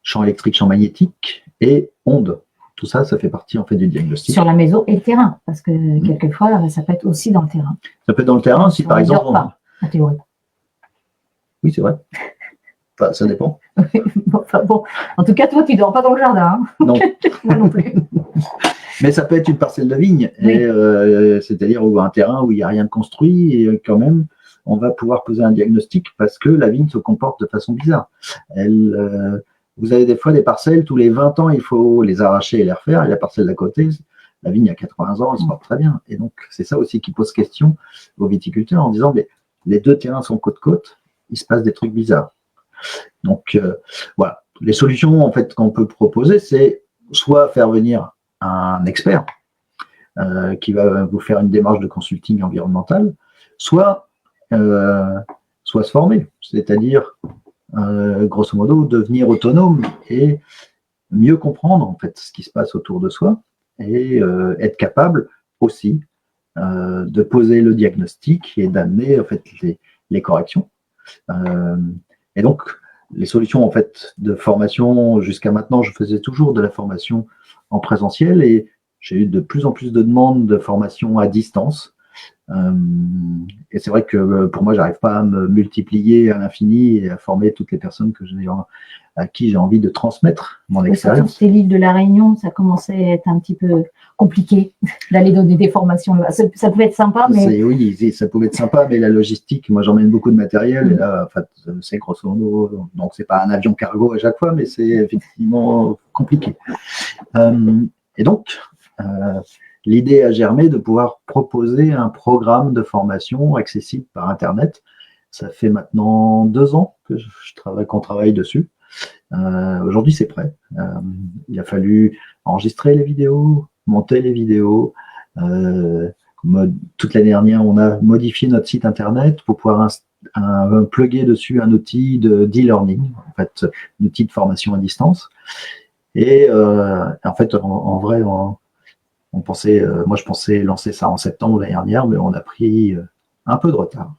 champ électrique, champ magnétique et ondes. Tout ça, ça fait partie en fait du diagnostic. Sur la maison et le terrain, parce que quelquefois, ça peut être aussi dans le terrain. Ça peut être dans le terrain, si par exemple… Pas, en théorie. Oui, c'est vrai. Enfin, ça dépend. Bon, en tout cas, toi, tu ne dors pas dans le jardin. Hein. Non. Moi non plus. Mais ça peut être une parcelle de vigne, oui. C'est-à-dire un terrain où il n'y a rien de construit, et quand même, on va pouvoir poser un diagnostic parce que la vigne se comporte de façon bizarre. Vous avez des fois des parcelles, tous les 20 ans, il faut les arracher et les refaire, et la parcelle d'à côté, la vigne a 80 ans, elle se porte très bien. Et donc, c'est ça aussi qui pose question aux viticulteurs en disant, mais les deux terrains sont côte-côte, il se passe des trucs bizarres. Donc, voilà. Les solutions, en fait, qu'on peut proposer, c'est soit faire venir un expert qui va vous faire une démarche de consulting environnemental, soit soit se former, c'est-à-dire, grosso modo, devenir autonome et mieux comprendre en fait ce qui se passe autour de soi et être capable aussi de poser le diagnostic et d'amener en fait les corrections. Et donc les solutions en fait de formation, jusqu'à maintenant je faisais toujours de la formation en présentiel et j'ai eu de plus en plus de demandes de formation à distance. Et c'est vrai que pour moi, j'arrive pas à me multiplier à l'infini et à former toutes les personnes à qui j'ai envie de transmettre mon expérience. Sur tes livres de la Réunion, ça commençait à être un petit peu compliqué d'aller donner des formations. Ça pouvait être sympa, mais… Oui, ça pouvait être sympa, mais la logistique, moi j'emmène beaucoup de matériel, et là, en fait, c'est grosso modo, donc c'est pas un avion cargo à chaque fois, mais c'est effectivement compliqué. Et donc, l'idée a germé de pouvoir proposer un programme de formation accessible par Internet. Ça fait maintenant 2 ans qu'on travaille dessus. Aujourd'hui, c'est prêt. Il a fallu enregistrer les vidéos, monter les vidéos. Toute l'année dernière, on a modifié notre site Internet pour pouvoir plugger dessus un outil d'e-learning, en fait, un outil de formation à distance. Et en fait, en vrai, moi, je pensais lancer ça en septembre l'année dernière, mais on a pris un peu de retard.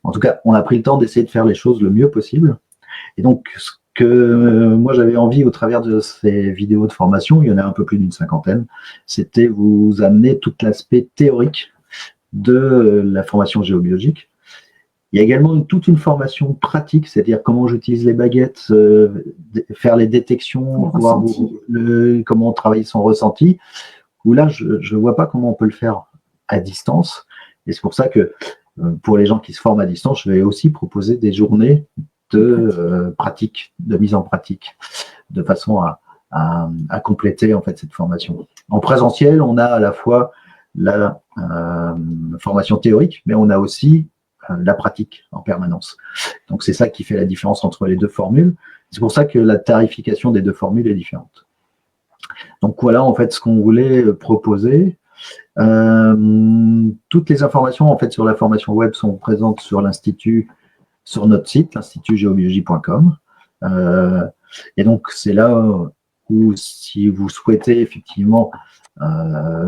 En tout cas, on a pris le temps d'essayer de faire les choses le mieux possible. Et donc, ce que moi, j'avais envie au travers de ces vidéos de formation, il y en a un peu plus d'une 50aine, c'était vous amener tout l'aspect théorique de la formation géobiologique. Il y a également toute une formation pratique, c'est-à-dire comment j'utilise les baguettes, faire les détections, voir comment travailler son ressenti, où là, je ne vois pas comment on peut le faire à distance. Et c'est pour ça que pour les gens qui se forment à distance, je vais aussi proposer des journées de pratique, de mise en pratique, de façon à compléter en fait cette formation. En présentiel, on a à la fois la formation théorique, mais on a aussi la pratique en permanence. Donc c'est ça qui fait la différence entre les deux formules. C'est pour ça que la tarification des deux formules est différente. Donc voilà en fait ce qu'on voulait proposer. Toutes les informations en fait sur la formation web sont présentes sur l'Institut, sur notre site, l'institutgéobiologie.com. Et donc c'est là où si vous souhaitez effectivement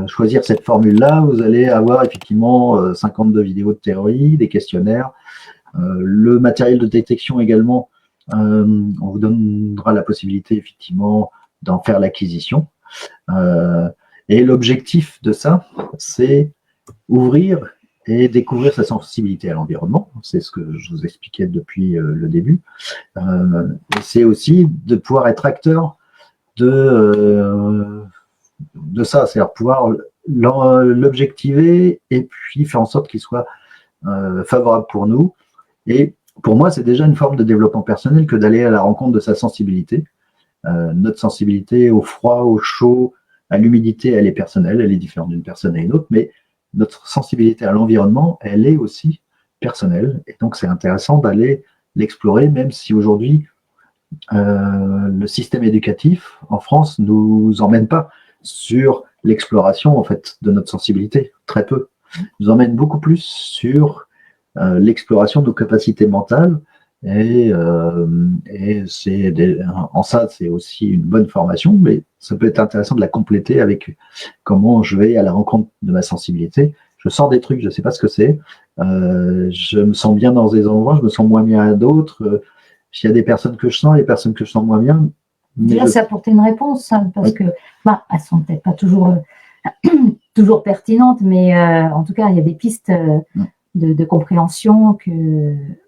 choisir cette formule-là, vous allez avoir effectivement 52 vidéos de théorie, des questionnaires, le matériel de détection également. On vous donnera la possibilité effectivement d'en faire l'acquisition. Et l'objectif de ça, c'est ouvrir et découvrir sa sensibilité à l'environnement. C'est ce que je vous expliquais depuis le début. C'est aussi de pouvoir être acteur de ça, c'est-à-dire pouvoir l'objectiver et puis faire en sorte qu'il soit favorable pour nous. Et pour moi, c'est déjà une forme de développement personnel que d'aller à la rencontre de sa sensibilité. Notre sensibilité au froid, au chaud, à l'humidité, elle est personnelle, elle est différente d'une personne à une autre, mais notre sensibilité à l'environnement, elle est aussi personnelle. Et donc, c'est intéressant d'aller l'explorer, même si aujourd'hui, le système éducatif en France ne nous emmène pas sur l'exploration en fait de notre sensibilité, très peu. Il nous emmène beaucoup plus sur l'exploration de nos capacités mentales et en ça c'est aussi une bonne formation, mais ça peut être intéressant de la compléter avec comment je vais à la rencontre de ma sensibilité. Je sens des trucs, je ne sais pas ce que c'est, je me sens bien dans des endroits, je me sens moins bien à d'autres. Il y a des personnes que je sens, des personnes que je sens moins bien. Déjà, ça apportait une réponse, hein, parce que, elles sont peut-être pas toujours pertinentes, mais en tout cas, il y a des pistes de compréhension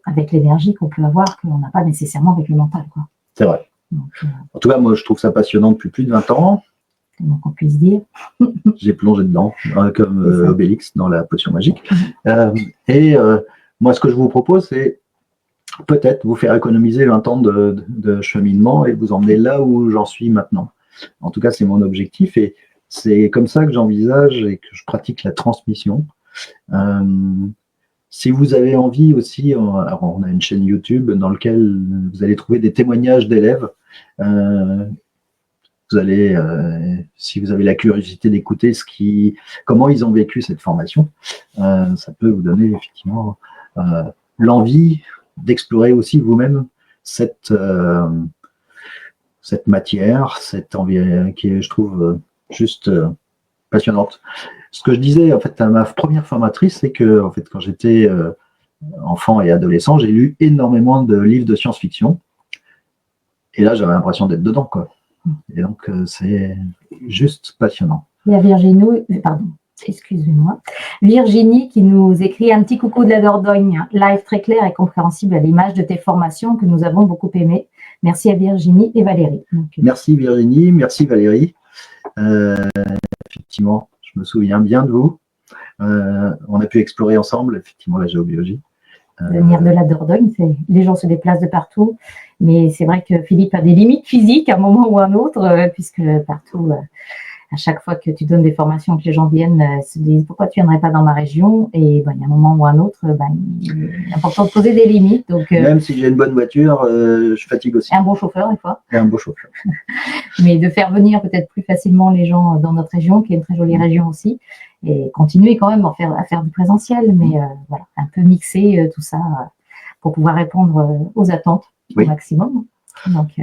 avec l'énergie qu'on peut avoir, qu'on n'a pas nécessairement avec le mental, quoi. C'est vrai. Donc, en tout cas, moi, je trouve ça passionnant depuis plus de 20 ans. Comment qu'on puisse dire. J'ai plongé dedans, comme Obélix dans la potion magique. Moi, ce que je vous propose, c'est peut-être vous faire économiser 20 ans de cheminement et vous emmener là où j'en suis maintenant. En tout cas, c'est mon objectif et c'est comme ça que j'envisage et que je pratique la transmission. Si vous avez envie aussi, alors on a une chaîne YouTube dans laquelle vous allez trouver des témoignages d'élèves. Vous allez, si vous avez la curiosité d'écouter comment ils ont vécu cette formation, ça peut vous donner effectivement l'envie d'explorer aussi vous-même cette matière, qui est, je trouve, juste passionnante. Ce que je disais en fait à ma première formatrice, c'est que en fait, quand j'étais enfant et adolescent, j'ai lu énormément de livres de science-fiction. Et là, j'avais l'impression d'être dedans, quoi. Et donc, c'est juste passionnant. Il y a Virginie qui nous écrit un petit coucou de la Dordogne, live très clair et compréhensible à l'image de tes formations que nous avons beaucoup aimées. Merci à Virginie et Valérie. Merci Virginie, merci Valérie. Effectivement, je me souviens bien de vous. On a pu explorer ensemble, effectivement, la géobiologie. Venir de la Dordogne, les gens se déplacent de partout, mais c'est vrai que Philippe a des limites physiques à un moment ou à un autre, puisque partout, à chaque fois que tu donnes des formations, que les gens viennent, se disent pourquoi tu ne viendrais pas dans ma région, et il y a un moment ou un autre, il est important de poser des limites. Donc, même si j'ai une bonne voiture, je fatigue aussi. Un bon chauffeur, des fois. Et un beau chauffeur. Mais de faire venir peut-être plus facilement les gens dans notre région, qui est une très jolie région aussi, et continuer quand même à faire du présentiel, mais voilà, un peu mixer tout ça pour pouvoir répondre aux attentes au maximum. Donc,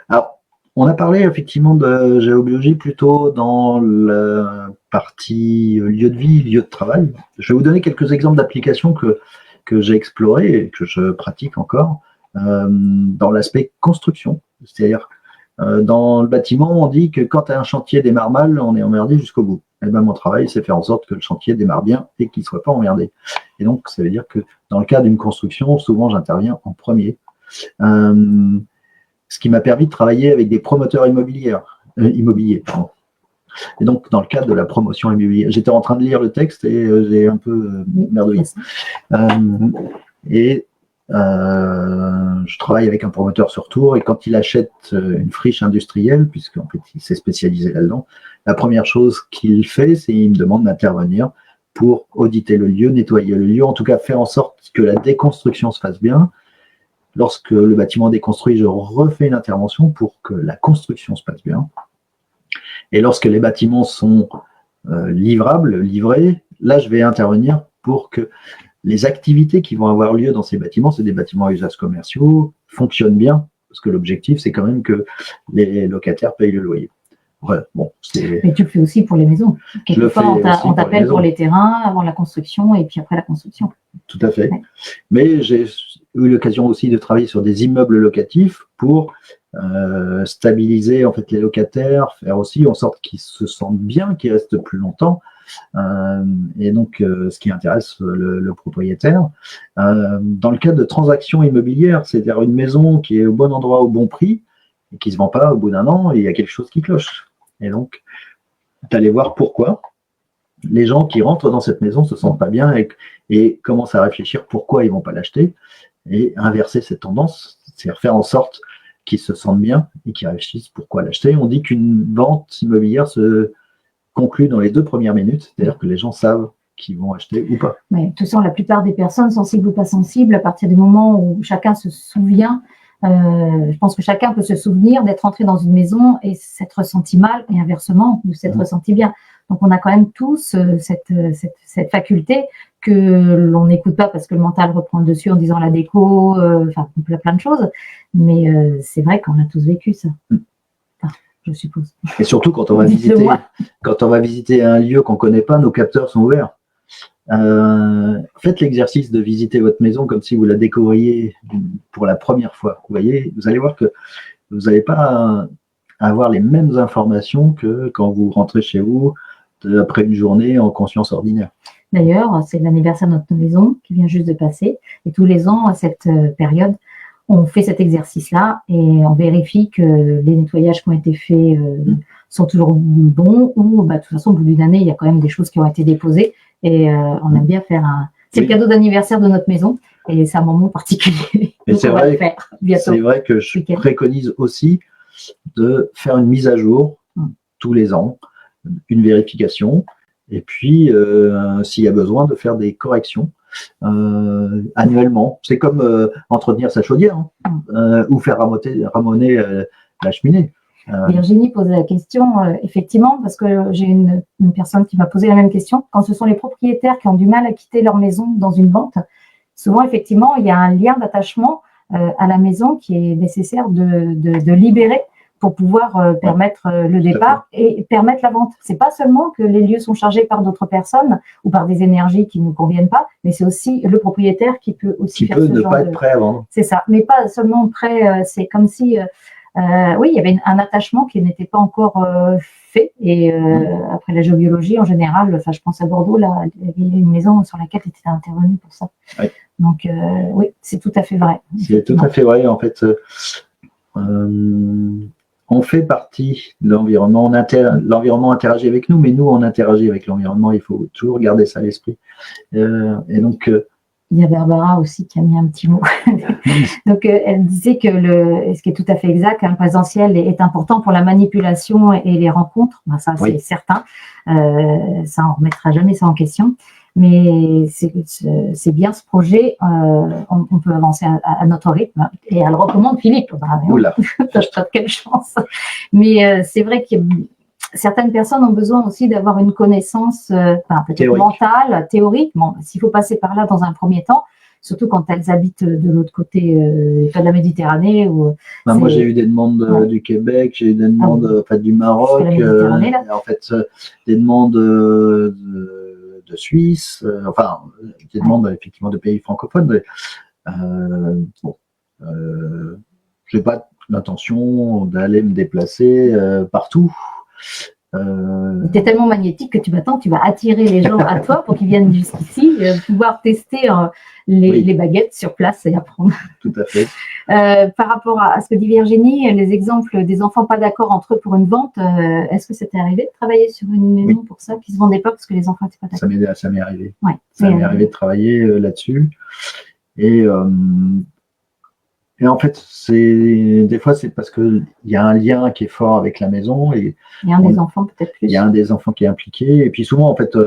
alors, on a parlé effectivement de géobiologie plutôt dans la partie lieu de vie, lieu de travail. Je vais vous donner quelques exemples d'applications que j'ai explorées et que je pratique encore dans l'aspect construction. C'est-à-dire, dans le bâtiment, on dit que quand un chantier démarre mal, on est emmerdé jusqu'au bout. Et ben, mon travail, c'est faire en sorte que le chantier démarre bien et qu'il ne soit pas emmerdé. Et donc, ça veut dire que dans le cas d'une construction, souvent, j'interviens en premier. Ce qui m'a permis de travailler avec des promoteurs immobiliers. Et donc, dans le cadre de la promotion immobilière, j'étais en train de lire le texte et j'ai un peu merdouillé. Je travaille avec un promoteur sur Tours et quand il achète une friche industrielle, puisqu'en fait il s'est spécialisé là-dedans, la première chose qu'il fait, c'est qu'il me demande d'intervenir pour auditer le lieu, nettoyer le lieu, en tout cas faire en sorte que la déconstruction se fasse bien. Lorsque le bâtiment est déconstruit, je refais une intervention pour que la construction se passe bien. Et lorsque les bâtiments sont livrables, livrés, là je vais intervenir pour que les activités qui vont avoir lieu dans ces bâtiments, c'est des bâtiments à usage commerciaux, fonctionnent bien, parce que l'objectif, c'est quand même que les locataires payent le loyer. Ouais, bon, mais tu le fais aussi pour les maisons. Quelquefois, on t'appelle pour les terrains, avant la construction, et puis après la construction. Tout à fait. Ouais. Mais j'ai eu l'occasion aussi de travailler sur des immeubles locatifs pour stabiliser en fait, les locataires, faire aussi en sorte qu'ils se sentent bien, qu'ils restent plus longtemps. Et donc, ce qui intéresse le propriétaire. Dans le cas de transactions immobilières, c'est-à-dire une maison qui est au bon endroit, au bon prix, et qui ne se vend pas au bout d'un an, et il y a quelque chose qui cloche. Et donc, d'aller voir pourquoi les gens qui rentrent dans cette maison ne se sentent pas bien et commencent à réfléchir pourquoi ils ne vont pas l'acheter, et inverser cette tendance, c'est-à-dire faire en sorte qu'ils se sentent bien et qu'ils réfléchissent pourquoi l'acheter. On dit qu'une vente immobilière se conclut dans les 2 premières minutes, c'est-à-dire que les gens savent qu'ils vont acheter ou pas. Mais de toute façon, la plupart des personnes, sensibles ou pas sensibles, à partir du moment où chacun se souvient, je pense que chacun peut se souvenir d'être entré dans une maison et s'être ressenti mal, et inversement, de s'être ressenti bien. Donc, on a quand même tous cette faculté que l'on n'écoute pas parce que le mental reprend le dessus en disant la déco, enfin, plein de choses. Mais c'est vrai qu'on a tous vécu ça. Je suppose. Et surtout, quand on va visiter un lieu qu'on ne connaît pas, nos capteurs sont ouverts. Faites l'exercice de visiter votre maison comme si vous la découvriez pour la première fois. Vous voyez, vous allez voir que vous n'allez pas avoir les mêmes informations que quand vous rentrez chez vous après une journée en conscience ordinaire. D'ailleurs, c'est l'anniversaire de notre maison qui vient juste de passer. Et tous les ans, à cette période, on fait cet exercice-là et on vérifie que les nettoyages qui ont été faits sont toujours bons ou de toute façon, au bout d'une année, il y a quand même des choses qui ont été déposées et on aime bien faire un... C'est le cadeau d'anniversaire de notre maison et c'est un moment particulier. Et c'est vrai que je préconise aussi de faire une mise à jour tous les ans, une vérification et puis s'il y a besoin de faire des corrections. Annuellement. C'est comme entretenir sa chaudière ou faire ramoner la cheminée. Virginie posait la question, effectivement, parce que j'ai une personne qui m'a posé la même question. Quand ce sont les propriétaires qui ont du mal à quitter leur maison dans une vente, souvent, effectivement, il y a un lien d'attachement à la maison qui est nécessaire de libérer pour pouvoir permettre le départ et permettre la vente. C'est pas seulement que les lieux sont chargés par d'autres personnes ou par des énergies qui ne nous conviennent pas, mais c'est aussi le propriétaire qui peut aussi faire ce genre ne pas être prêt à vendre. C'est ça, mais pas seulement prêt. C'est comme si, oui, il y avait un attachement qui n'était pas encore fait. Et après la géobiologie, en général, enfin, je pense à Bordeaux, là, il y avait une maison sur laquelle tu étais intervenu pour ça. Oui. Donc, oui, c'est tout à fait vrai. C'est tout à fait vrai. En fait, on fait partie de l'environnement. L'environnement interagit avec nous, mais nous, on interagit avec l'environnement. Il faut toujours garder ça à l'esprit. Et donc, il y a Barbara aussi qui a mis un petit mot. Donc, elle disait que ce qui est tout à fait exact, le présentiel est important pour la manipulation et les rencontres. Ben, ça, c'est certain. Ça, on ne remettra jamais ça en question. Mais c'est bien ce projet. On peut avancer à notre rythme. Et elle recommande Philippe. Oula. Quelle chance. Mais c'est vrai que certaines personnes ont besoin aussi d'avoir une connaissance peut-être mentale, théorique. Bon, s'il faut passer par là dans un premier temps, surtout quand elles habitent de l'autre côté de la Méditerranée. Moi, j'ai eu des demandes du Québec, j'ai eu des demandes du Maroc, en fait, des demandes de Suisse, des demandes effectivement de pays francophones. Je n'ai pas l'intention d'aller me déplacer partout. Tu es tellement magnétique que tu vas attirer les gens à toi pour qu'ils viennent jusqu'ici, pouvoir tester les baguettes sur place et apprendre. Tout à fait. Par rapport à ce que dit Virginie, les exemples des enfants pas d'accord entre eux pour une vente, est-ce que c'était arrivé de travailler sur une maison pour ça, qui ne se vendait pas parce que les enfants n'étaient pas d'accord? Ça m'est arrivé. Ça m'est arrivé de travailler là-dessus. Et en fait, des fois, c'est parce qu'il y a un lien qui est fort avec la maison. Et il y a un des enfants peut-être plus. Il y a un des enfants qui est impliqué. Et puis souvent, en fait,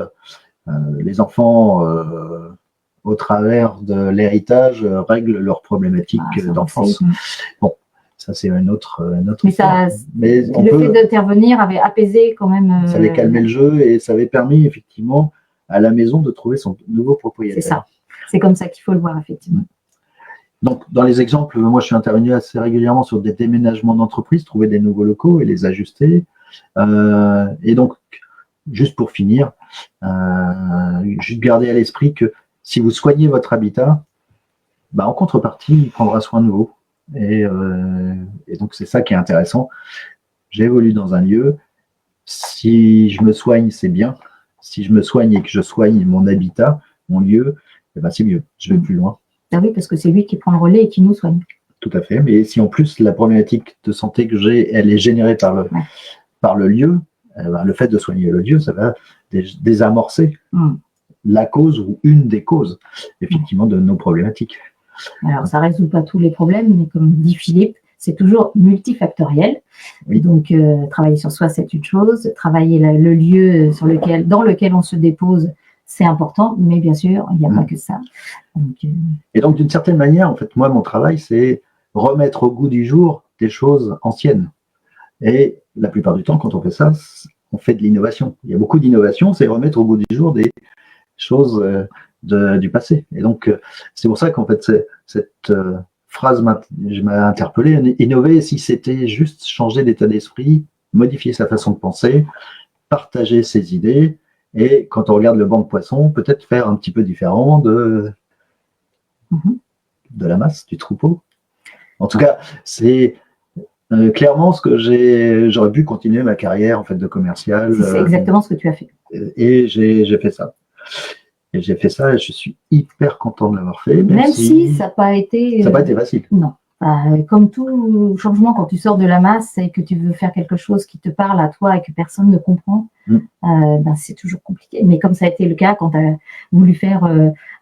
les enfants, au travers de l'héritage, règlent leurs problématiques d'enfance. Bon, ça, c'est une autre mais le fait d'intervenir avait apaisé quand même. Ça avait calmé le jeu et ça avait permis effectivement à la maison de trouver son nouveau propriétaire. C'est ça. C'est comme ça qu'il faut le voir, effectivement. Donc, dans les exemples, moi, je suis intervenu assez régulièrement sur des déménagements d'entreprise, trouver des nouveaux locaux et les ajuster. Et donc, juste pour finir, juste garder à l'esprit que si vous soignez votre habitat, en contrepartie, il prendra soin de vous. Et donc, c'est ça qui est intéressant. J'évolue dans un lieu. Si je me soigne, c'est bien. Si je me soigne et que je soigne mon habitat, mon lieu, c'est mieux. Je vais plus loin. Ah oui, parce que c'est lui qui prend le relais et qui nous soigne. Tout à fait. Mais si en plus la problématique de santé que j'ai, elle est générée par le lieu, le fait de soigner le lieu, ça va désamorcer la cause ou une des causes, effectivement, de nos problématiques. Alors, ça ne résout pas tous les problèmes, mais comme dit Philippe, c'est toujours multifactoriel. Oui. Donc, travailler sur soi, c'est une chose. Travailler le lieu dans lequel on se dépose, c'est important, mais bien sûr, il n'y a pas que ça. Et donc, d'une certaine manière, en fait, moi, mon travail, c'est remettre au goût du jour des choses anciennes. Et la plupart du temps, quand on fait ça, on fait de l'innovation. Il y a beaucoup d'innovation, c'est remettre au goût du jour des choses du passé. Et donc, c'est pour ça qu'en fait, cette phrase m'a interpellé. Innover, si c'était juste changer d'état d'esprit, modifier sa façon de penser, partager ses idées, et quand on regarde le banc de poissons, peut-être faire un petit peu différent de la masse, du troupeau. En tout cas, c'est clairement ce que j'aurais pu continuer ma carrière en fait de commercial. C'est exactement ce que tu as fait. Et j'ai fait ça. Et j'ai fait ça et je suis hyper content de l'avoir fait. Même si ça n'a pas été... Ça n'a pas été facile. Non. Comme tout changement, quand tu sors de la masse et que tu veux faire quelque chose qui te parle à toi et que personne ne comprend, c'est toujours compliqué. Mais comme ça a été le cas quand tu as voulu faire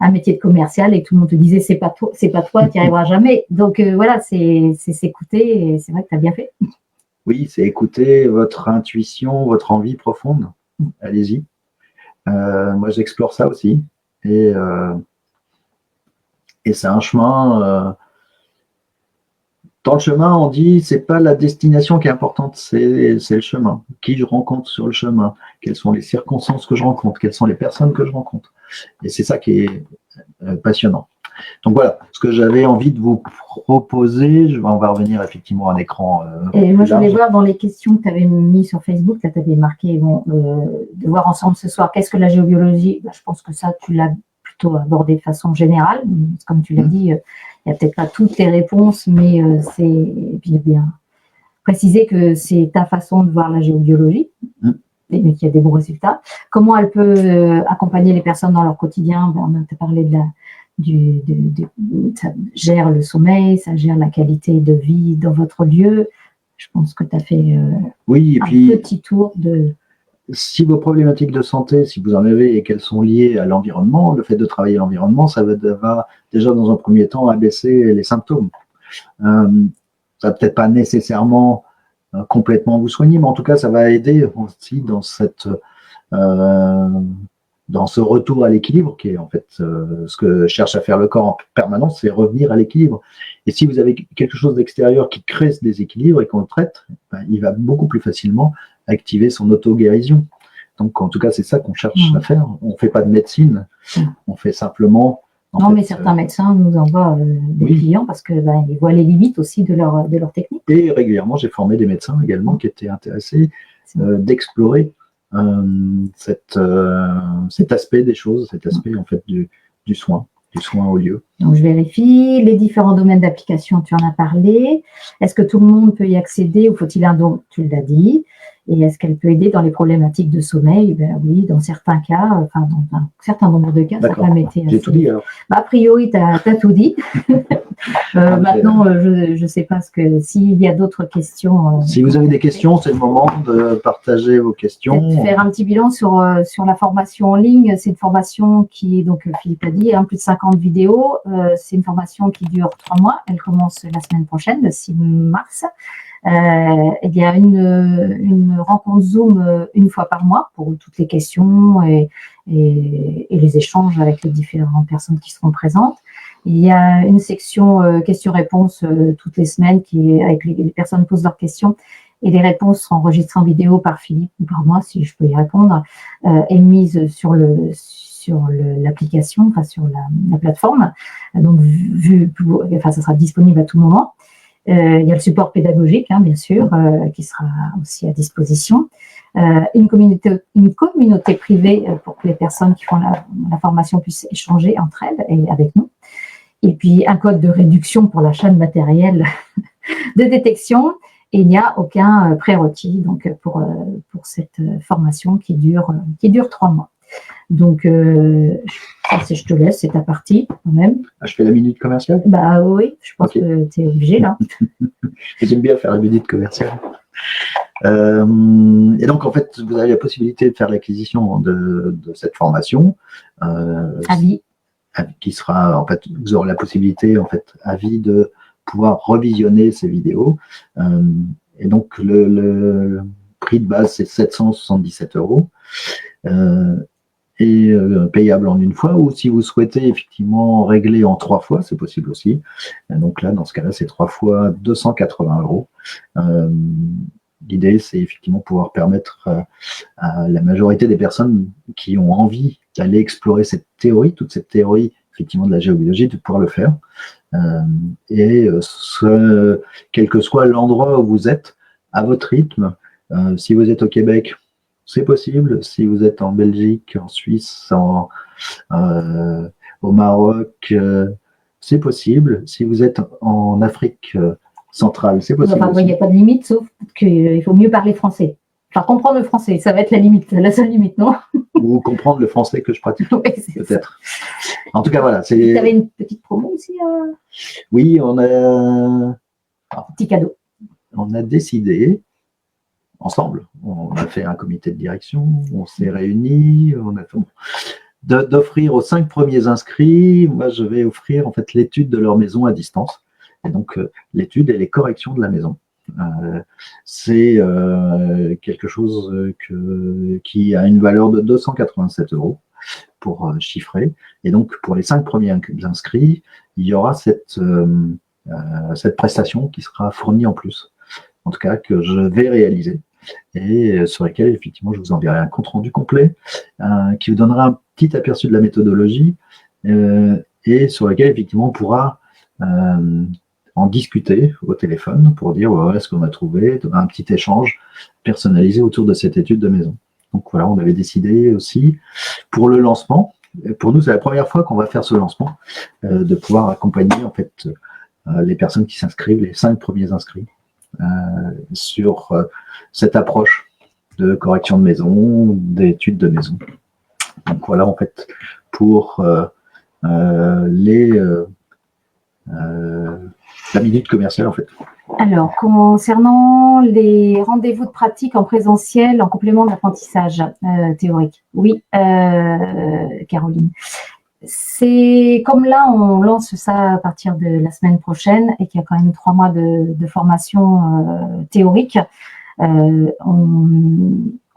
un métier de commercial et que tout le monde te disait c'est pas toi, tu n'y arriveras jamais. Donc voilà, c'est s'écouter et c'est vrai que tu as bien fait. Oui, c'est écouter votre intuition, votre envie profonde. Allez-y. Moi, j'explore ça aussi. Et c'est un chemin... Dans le chemin, on dit c'est pas la destination qui est importante, c'est le chemin. Qui je rencontre sur le chemin, quelles sont les circonstances que je rencontre, quelles sont les personnes que je rencontre. Et c'est ça qui est passionnant. Donc voilà, ce que j'avais envie de vous proposer, on va revenir effectivement à un écran. Et moi, je voulais large. voir dans les questions que tu avais mis sur Facebook, là, tu avais marqué de voir ensemble ce soir, qu'est-ce que la géobiologie? Je pense que ça, tu l'as plutôt abordé de façon générale. Comme tu l'as dit, il n'y a peut-être pas toutes les réponses, mais et puis bien préciser que c'est ta façon de voir la géobiologie, mais qu'il y a des bons résultats. Comment elle peut accompagner les personnes dans leur quotidien? On a parlé de ça gère le sommeil, ça gère la qualité de vie dans votre lieu. Je pense que tu as fait oui, et un puis, petit tour de... si vos problématiques de santé, si vous en avez et qu'elles sont liées à l'environnement, le fait de travailler l'environnement, ça va déjà dans un premier temps abaisser les symptômes. Ça va peut-être pas nécessairement complètement vous soigner, mais en tout cas, ça va aider aussi dans dans ce retour à l'équilibre, qui est en fait ce que cherche à faire le corps en permanence, c'est revenir à l'équilibre. Et si vous avez quelque chose d'extérieur qui crée ce déséquilibre et qu'on le traite, il va beaucoup plus facilement activer son auto-guérison. Donc, en tout cas, c'est ça qu'on cherche à faire. On ne fait pas de médecine, on fait simplement... mais certains médecins nous envoient des clients parce qu'ils voient les limites aussi de leur technique. Et régulièrement, j'ai formé des médecins également qui étaient intéressés d'explorer cet aspect des choses, cet aspect en fait du soin au lieu. Donc, je vérifie. Les différents domaines d'application, tu en as parlé. Est-ce que tout le monde peut y accéder ou faut-il un don? Tu l'as dit. Et est-ce qu'elle peut aider dans les problématiques de sommeil? Oui, dans certains cas, enfin, dans un certain nombre de cas, ça peut m'aider. J'ai tout dit alors. A priori, tu as tout dit. Maintenant, je ne sais pas s'il y a d'autres questions. Si vous avez des questions, c'est le moment de partager vos questions. Faire un petit bilan sur la formation en ligne. C'est une formation qui est, donc Philippe a dit, plus de 50 vidéos. C'est une formation qui dure 3 mois. Elle commence la semaine prochaine, le 6 mars. Il y a une rencontre Zoom une fois par mois pour toutes les questions et les échanges avec les différentes personnes qui seront présentes. Il y a une section questions-réponses toutes les semaines avec les personnes posent leurs questions et les réponses seront enregistrées en vidéo par Philippe ou par moi si je peux y répondre et mises sur l'application, enfin sur la plateforme. Donc ça sera disponible à tout moment. Il y a le support pédagogique, bien sûr, qui sera aussi à disposition. Une communauté privée pour que les personnes qui font la formation puissent échanger entre elles et avec nous. Et puis, un code de réduction pour l'achat de matériel de détection. Et il n'y a aucun prérequis donc, pour cette formation qui dure 3 mois. Donc, je te laisse, c'est ta partie quand même. Je fais la minute commerciale? Oui, je pense que tu es obligé là. J'aime bien faire la minute commerciale. Et donc, en fait, vous avez la possibilité de faire l'acquisition de cette formation. À vie. Qui sera, en fait, vous aurez la possibilité, en fait, à vie de pouvoir revisionner ces vidéos. Et donc, le prix de base, c'est 777 €. Et payable en une fois, ou si vous souhaitez effectivement régler en 3 fois, c'est possible aussi. Donc là, dans ce cas-là, c'est 3 fois 280 €. L'idée, c'est effectivement pouvoir permettre à la majorité des personnes qui ont envie d'aller explorer cette théorie, toute cette théorie effectivement de la géobiologie, de pouvoir le faire. Quel que soit l'endroit où vous êtes, à votre rythme. Si vous êtes au Québec, c'est possible. Si vous êtes en Belgique, en Suisse, au Maroc, c'est possible. Si vous êtes en Afrique centrale, c'est possible. Enfin, il n'y a pas de limite, sauf qu'il faut mieux parler français. Enfin, comprendre le français, ça va être la seule limite, non? Ou comprendre le français que je pratique, peut-être. En tout cas, voilà. Tu avais une petite promo aussi? Oui, on a... Petit cadeau. On a décidé... ensemble, on a fait un comité de direction, on s'est réunis, on a fait d'offrir aux 5 premiers inscrits. Moi, je vais offrir en fait l'étude de leur maison à distance. Et donc, l'étude et les corrections de la maison. C'est quelque chose qui a une valeur de 287 € pour chiffrer. Et donc, pour les 5 premiers inscrits, il y aura cette prestation qui sera fournie en plus. En tout cas, que je vais réaliser et sur lesquels, effectivement, je vous enverrai un compte-rendu complet qui vous donnera un petit aperçu de la méthodologie et sur lequel effectivement on pourra en discuter au téléphone pour dire voilà ce qu'on a trouvé, un petit échange personnalisé autour de cette étude de maison. Donc voilà, on avait décidé aussi pour le lancement, pour nous c'est la première fois qu'on va faire ce lancement, de pouvoir accompagner en fait les personnes qui s'inscrivent, les 5 premiers inscrits, sur cette approche de correction de maison, d'études de maison. Donc voilà en fait pour la minute commerciale en fait. Alors, concernant les rendez-vous de pratique en présentiel en complément d'apprentissage théorique, oui, Caroline. C'est comme là, on lance ça à partir de la semaine prochaine et qu'il y a quand même 3 mois de formation théorique. On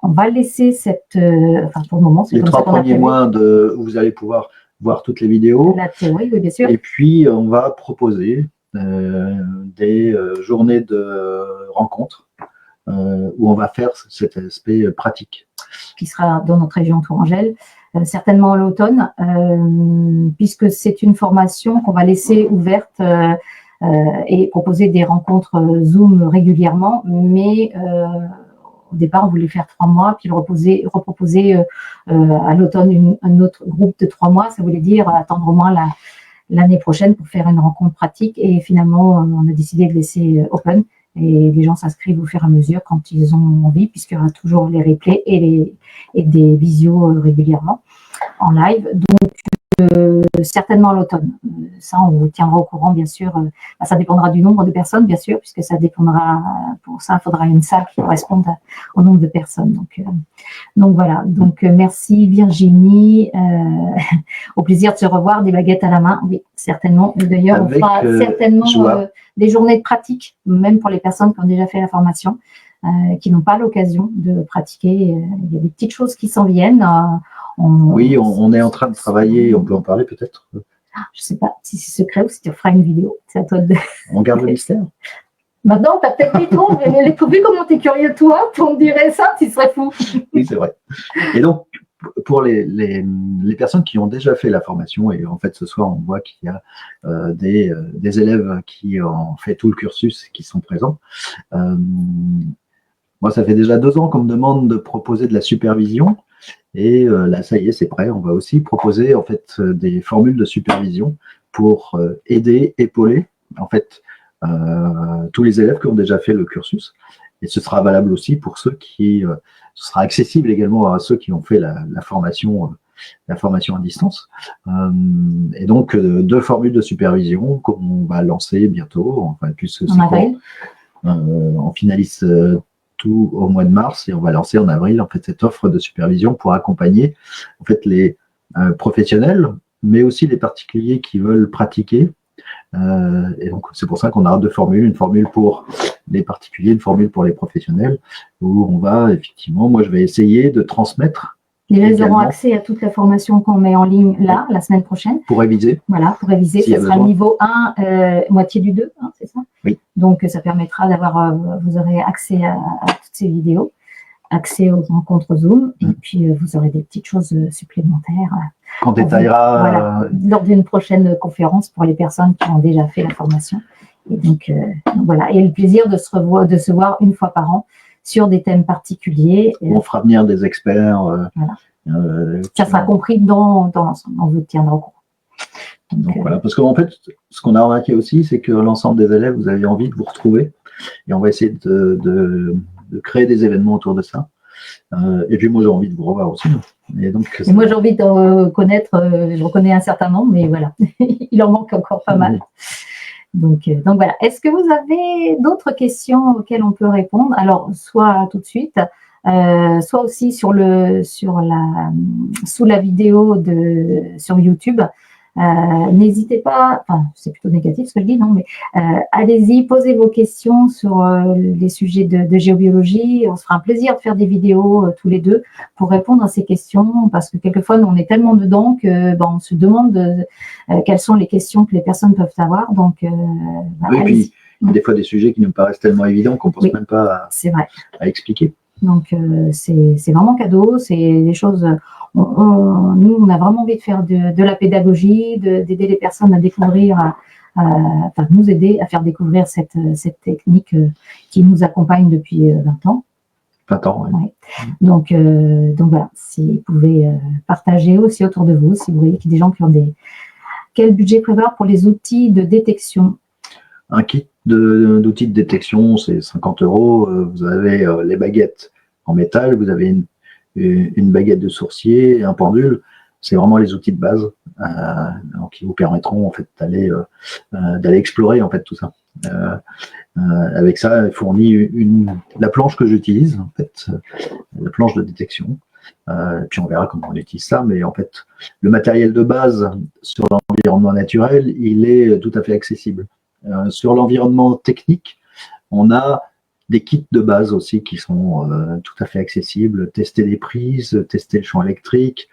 va laisser cette, enfin pour le moment, c'est les 3 premiers mois où vous allez pouvoir voir toutes les vidéos. La théorie, oui, bien sûr. Et puis on va proposer des journées de rencontres où on va faire cet aspect pratique. Qui sera dans notre région Tourangelle, certainement à l'automne, puisque c'est une formation qu'on va laisser ouverte et proposer des rencontres Zoom régulièrement, mais au départ, on voulait faire 3 mois, puis reproposer à l'automne un autre groupe de 3 mois. Ça voulait dire attendre au moins l'année prochaine pour faire une rencontre pratique. Et finalement, on a décidé de laisser open. Et les gens s'inscrivent au fur et à mesure quand ils ont envie, puisqu'il y aura toujours les replays et des visios régulièrement en live. Donc, certainement à l'automne. Ça, on vous tiendra au courant, bien sûr. Ça dépendra du nombre de personnes, bien sûr, puisque ça dépendra, pour ça, il faudra une salle qui corresponde au nombre de personnes. Donc voilà. Donc, merci Virginie. Au plaisir de se revoir, des baguettes à la main. Oui, certainement. D'ailleurs, on fera certainement des journées de pratique, même pour les personnes qui ont déjà fait la formation, qui n'ont pas l'occasion de pratiquer. Il y a des petites choses qui s'en viennent. Oui, on est en train de travailler, on peut en parler peut-être. Je ne sais pas si c'est secret ou si tu feras une vidéo. C'est à toi de. On garde le mystère. Maintenant, tu as peut-être dit trop, mais vu comment tu es curieux, toi, on dirait ça, tu serais fou. Oui, c'est vrai. Et donc, pour les personnes qui ont déjà fait la formation, et en fait, ce soir, on voit qu'il y a des élèves qui ont fait tout le cursus et qui sont présents. Moi, ça fait déjà 2 ans qu'on me demande de proposer de la supervision. Et là, ça y est, c'est prêt. On va aussi proposer en fait des formules de supervision pour aider, épauler en fait tous les élèves qui ont déjà fait le cursus. Et ce sera valable aussi pour ceux qui, ce sera accessible également à ceux qui ont fait la formation à distance. Et donc 2 formules de supervision qu'on va lancer bientôt. Enfin, puisque on finalise tout au mois de mars et on va lancer en avril en fait cette offre de supervision pour accompagner en fait les professionnels, mais aussi les particuliers qui veulent pratiquer. Et donc c'est pour ça qu'on aura 2 formules, une formule pour les particuliers, une formule pour les professionnels, où on va effectivement, moi je vais essayer de transmettre. Les gens auront accès à toute la formation qu'on met en ligne là, la semaine prochaine. Pour réviser. Voilà, pour réviser. Ça sera le niveau 1, moitié du 2, hein, c'est ça? Oui. Donc, ça permettra d'avoir, vous aurez accès à toutes ces vidéos, accès aux rencontres Zoom, et puis vous aurez des petites choses supplémentaires. Qu'on détaillera. Lors d'une prochaine conférence pour les personnes qui ont déjà fait la formation. Et donc voilà. Et le plaisir de se voir une fois par an sur des thèmes particuliers. On fera venir des experts. Voilà. Ça sera compris dans l'ensemble. On vous tiendra au courant. Donc voilà, parce qu'en fait, ce qu'on a remarqué aussi, c'est que l'ensemble des élèves, vous avez envie de vous retrouver. Et on va essayer de créer des événements autour de ça. Et puis moi, j'ai envie de vous revoir aussi. Et moi, j'ai envie de connaître, je reconnais un certain nombre, mais voilà, il en manque encore pas mal. Donc voilà. Est-ce que vous avez d'autres questions auxquelles on peut répondre? Alors, soit tout de suite, soit aussi sous la vidéo sur YouTube. N'hésitez pas, enfin c'est plutôt négatif ce que je dis, non, mais allez-y, posez vos questions sur les sujets de géobiologie. On se fera un plaisir de faire des vidéos tous les deux pour répondre à ces questions, parce que quelquefois on est tellement dedans que on se demande quelles sont les questions que les personnes peuvent avoir. Donc, oui, puis des fois des sujets qui nous paraissent tellement évidents qu'on ne pense même pas à expliquer. Donc c'est vraiment cadeau, c'est des choses. nous, on a vraiment envie de faire de la pédagogie, d'aider les personnes à découvrir, enfin, nous aider à faire découvrir cette technique qui nous accompagne depuis 20 ans. 20 ans, oui. Ouais. Donc voilà, si vous pouvez partager aussi autour de vous, si vous voyez qu'il y a des gens qui ont quel budget prévoir pour les outils de détection? Un kit d'outils de détection, c'est 50 €. Vous avez les baguettes en métal, vous avez une baguette de sourcier, un pendule. C'est vraiment les outils de base qui vous permettront en fait d'aller explorer en fait tout ça. Avec ça, il fournit la planche que j'utilise en fait, la planche de détection. Puis on verra comment on utilise ça, mais en fait, le matériel de base sur l'environnement naturel, il est tout à fait accessible. Sur l'environnement technique, on a des kits de base aussi qui sont tout à fait accessibles. Tester les prises, tester le champ électrique.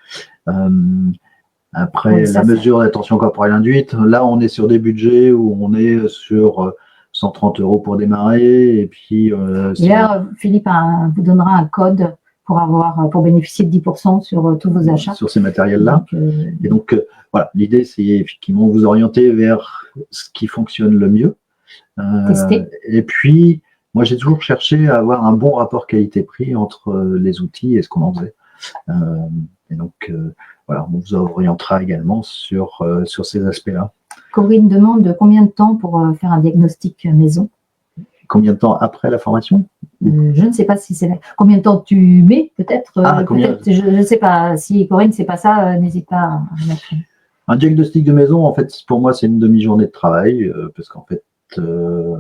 Après, oui, la mesure de la tension corporelle induite. Là, on est sur des budgets où on est sur 130 € pour démarrer. Et puis, et là, Philippe vous donnera un code pour bénéficier de 10% sur tous vos achats. Sur ces matériels-là. Et donc, voilà, l'idée, c'est effectivement vous orienter vers ce qui fonctionne le mieux. Tester. Et puis, moi, j'ai toujours cherché à avoir un bon rapport qualité-prix entre les outils et ce qu'on en faisait. Et donc, voilà, on vous orientera également sur ces aspects-là. Corinne demande combien de temps pour faire un diagnostic maison? Combien de temps après la formation? Je ne sais pas si c'est combien de temps tu mets, peut-être. Je ne sais pas. Si Corinne, c'est pas ça, n'hésite pas à mettre. Un diagnostic de maison, en fait, pour moi, c'est une demi-journée de travail, parce qu'en fait,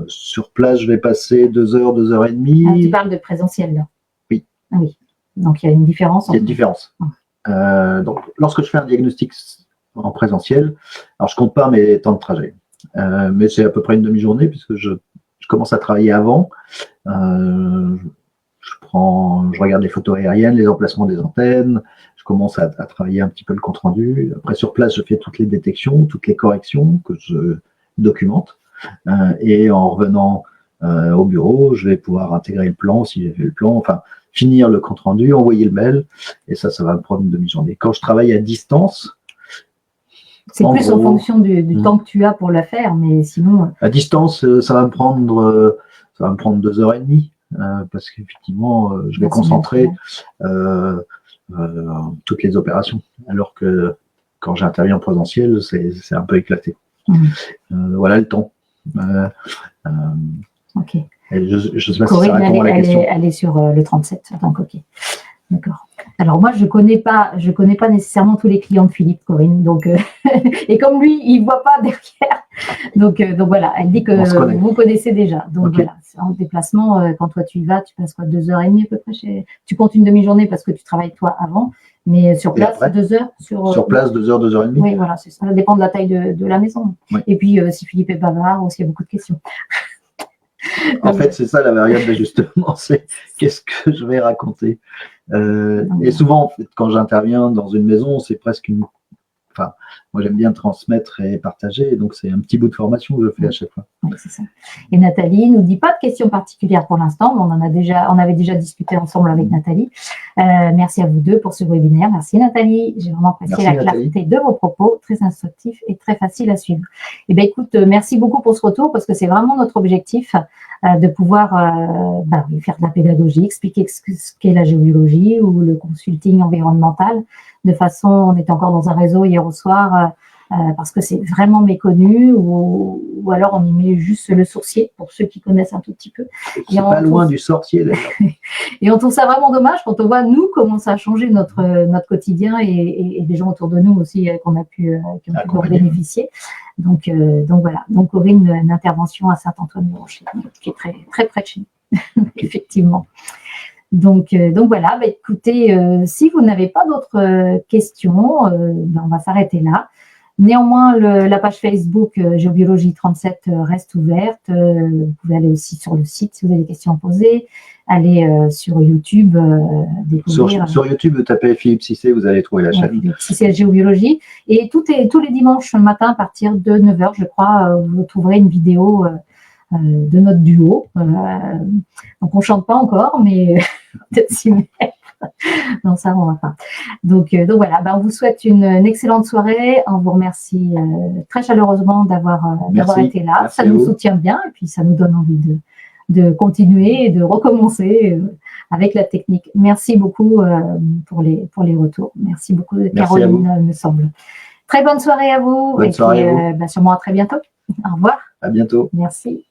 sur place, je vais passer 2 heures, 2 heures et demie. Ah, tu parles de présentiel, là? Oui. Ah, oui. Donc, il y a une différence. Il y a une différence. Donc, lorsque je fais un diagnostic en présentiel, alors je compte pas mes temps de trajet, mais c'est à peu près une demi-journée, puisque je commence à travailler avant. Je regarde les photos aériennes, les emplacements des antennes. Je commence à travailler un petit peu le compte rendu. Après, sur place, je fais toutes les détections, toutes les corrections que je documente. Et en revenant au bureau, je vais pouvoir intégrer le plan, si j'ai fait le plan, enfin, finir le compte rendu, envoyer le mail. Et ça va me prendre une demi-journée. Quand je travaille à distance, c'est plus en fonction du temps que tu as pour la faire, mais sinon. À distance, ça va me prendre 2 heures et demie, parce qu'effectivement, je vais concentrer toutes les opérations. Alors que quand j'interviens en présentiel, c'est un peu éclaté. Voilà le temps. Ok. Je sais pas Corinne, si ça répond à la question. Elle est sur le 37, donc ok. D'accord. Alors moi, je connais pas nécessairement tous les clients de Philippe, Corinne. Donc et comme lui, il voit pas derrière. Donc voilà, elle dit que vous connaissez déjà. Donc okay. Voilà, en déplacement, quand toi tu y vas, tu passes quoi, 2 heures et demie à peu près tu comptes une demi-journée parce que tu travailles toi avant, mais sur place, 2 heures sur place, 2 heures, 2 heures et demie. Oui, voilà, c'est ça. Ça dépend de la taille de la maison. Oui. Et puis si Philippe est bavard ou s'il y a beaucoup de questions. En fait, c'est ça la variable d'ajustement, c'est qu'est-ce que je vais raconter. Et souvent, en fait, quand j'interviens dans une maison, c'est presque enfin, moi j'aime bien transmettre et partager, donc c'est un petit bout de formation que je fais à chaque fois. Oui, c'est ça. Et Nathalie nous dit pas de questions particulières pour l'instant, mais on avait déjà discuté ensemble avec Nathalie. Merci à vous deux pour ce webinaire. Merci Nathalie. J'ai vraiment apprécié la clarté de vos propos, très instructif et très facile à suivre. Eh bien, écoute, merci beaucoup pour ce retour parce que c'est vraiment notre objectif de pouvoir faire de la pédagogie, expliquer ce qu'est la géobiologie ou le consulting environnemental. De façon, on était encore dans un réseau hier au soir parce que c'est vraiment méconnu ou alors on y met juste le sourcier pour ceux qui connaissent un tout petit peu. C'est pas loin du sorcier d'ailleurs. Et on trouve ça vraiment dommage quand on voit nous comment ça a changé notre quotidien et des gens autour de nous aussi qui ont pu en bénéficier. Donc voilà. Donc Corinne, une intervention à Saint-Antoine-du-Rocher, qui est très très près de chez nous, effectivement. Donc voilà, écoutez, si vous n'avez pas d'autres questions, on va s'arrêter là. Néanmoins, la page Facebook Géobiologie 37 reste ouverte. Vous pouvez aller aussi sur le site si vous avez des questions à poser. Allez sur YouTube, découvrir. Sur YouTube, tapez Philippe Cissé, vous allez trouver la chaîne. Philippe Cissé Géobiologie. Et tous les dimanches matin à partir de 9h, je crois, vous trouverez une vidéo de notre duo. Donc on chante pas encore, mais peut-être s'y mettre. Non, ça, on va pas. Donc voilà, on vous souhaite une excellente soirée. On vous remercie très chaleureusement d'avoir été là. Merci ça à nous vous. soutient bien et puis ça nous donne envie de continuer et de recommencer avec la technique. Merci beaucoup pour les retours. Merci beaucoup, Caroline, me semble. Très bonne soirée à vous. Bonne soirée à vous. Sûrement à très bientôt. Au revoir. À bientôt. Merci.